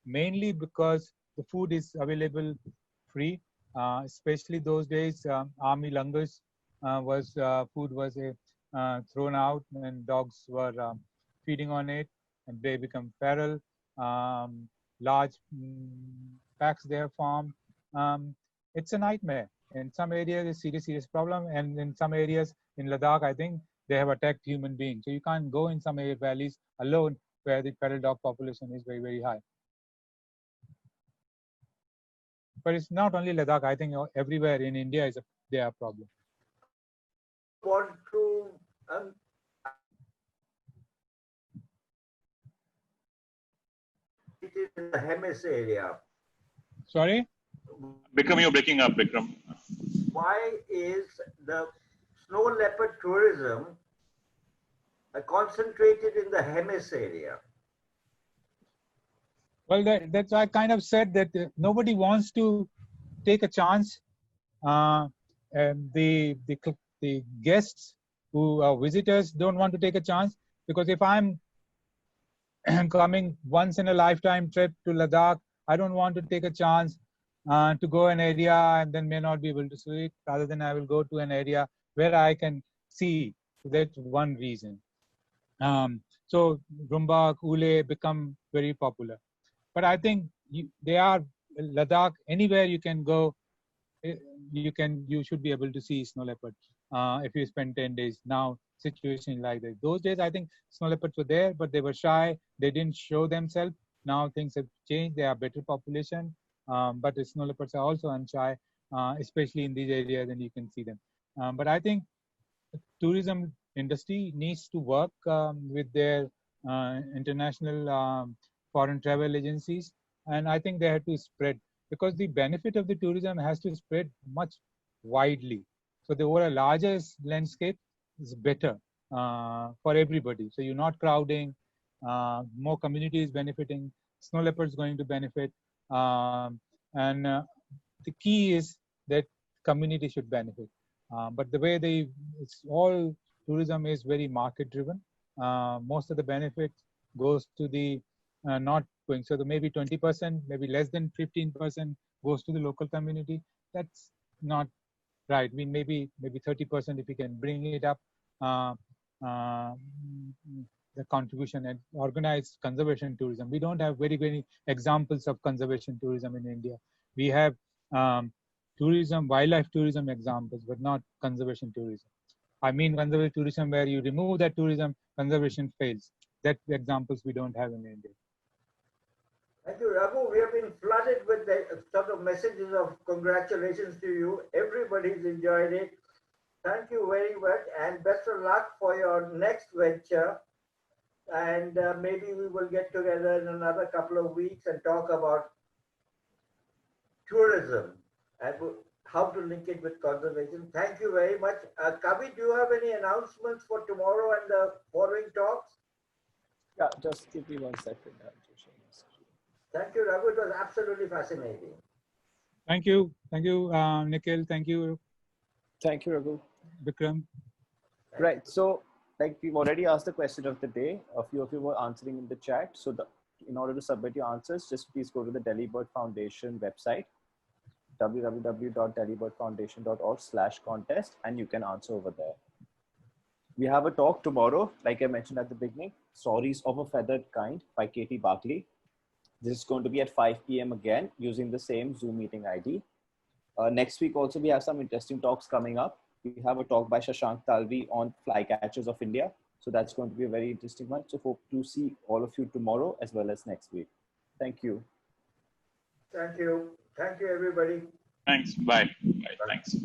mainly because the food is available free, especially those days. Army langars food was thrown out, and dogs were feeding on it, and they become feral. Large packs they have formed. It's a nightmare. In some areas, it's a serious problem, and in some areas in Ladakh, I think they have attacked human beings. So you can't go in some valleys alone where the feral dog population is very, very high. But it's not only Ladakh. I think everywhere in India there are problems. Want to it is in the Hemis area. Sorry? Bikram, you're breaking up, Bikram. Why is the snow leopard tourism concentrated in the Hemis area? Well, that's why I kind of said that nobody wants to take a chance. And the guests who are visitors don't want to take a chance, because if I'm coming once in a lifetime trip to Ladakh, I don't want to take a chance to go an area and then may not be able to see it. Rather than I will go to an area where I can see. That's one reason. So Rumbak, Ule become very popular. But I think Ladakh, anywhere you can go, you should be able to see snow leopard if you spend 10 days. Now situation like that. Those days I think snow leopards were there, but they were shy. They didn't show themselves. Now things have changed. They are better population, but the snow leopards are also unshy, especially in these areas, and you can see them. But I think tourism industry needs to work with their international foreign travel agencies, and I think they have to spread, because the benefit of the tourism has to spread much widely. So the over a larger landscape is better for everybody. So you're not crowding, more communities benefiting, snow leopards going to benefit, and the key is that community should benefit. But the way it's all tourism is very market driven. Most of the benefits goes to the not going. So maybe 20%, maybe less than 15% goes to the local community. That's not right. I mean, maybe 30% if we can bring it up, the contribution, and organized conservation tourism. We don't have very many examples of conservation tourism in India. We have tourism, wildlife tourism examples, but not conservation tourism. I mean conservation tourism where you remove that tourism, conservation fails. That examples we don't have in India. Thank you, Raghu. We have been flooded with the sort of messages of congratulations to you. Everybody's enjoyed it. Thank you very much, and best of luck for your next venture. And maybe we will get together in another couple of weeks and talk about tourism and how to link it with conservation. Thank you very much. Kavi, do you have any announcements for tomorrow and the following talks? Yeah, just give me 1 second. Thank you, Raghu. It was absolutely fascinating. Thank you. Thank you, Nikhil. Thank you. Thank you, Raghu. Bikram. Right. So, like we've already asked the question of the day. A few of you were answering in the chat. So, in order to submit your answers, just please go to the Delhi Bird Foundation website, www.delhbirdfoundation.org/contest, and you can answer over there. We have a talk tomorrow, like I mentioned at the beginning, Stories of a Feathered Kind by Katie Barkley. This is going to be at 5 p.m. again, using the same Zoom meeting ID. Next week also, we have some interesting talks coming up. We have a talk by Shashank Talvi on flycatchers of India. So that's going to be a very interesting one. So hope to see all of you tomorrow as well as next week. Thank you. Thank you. Thank you, everybody. Thanks. Bye. Bye. Thanks.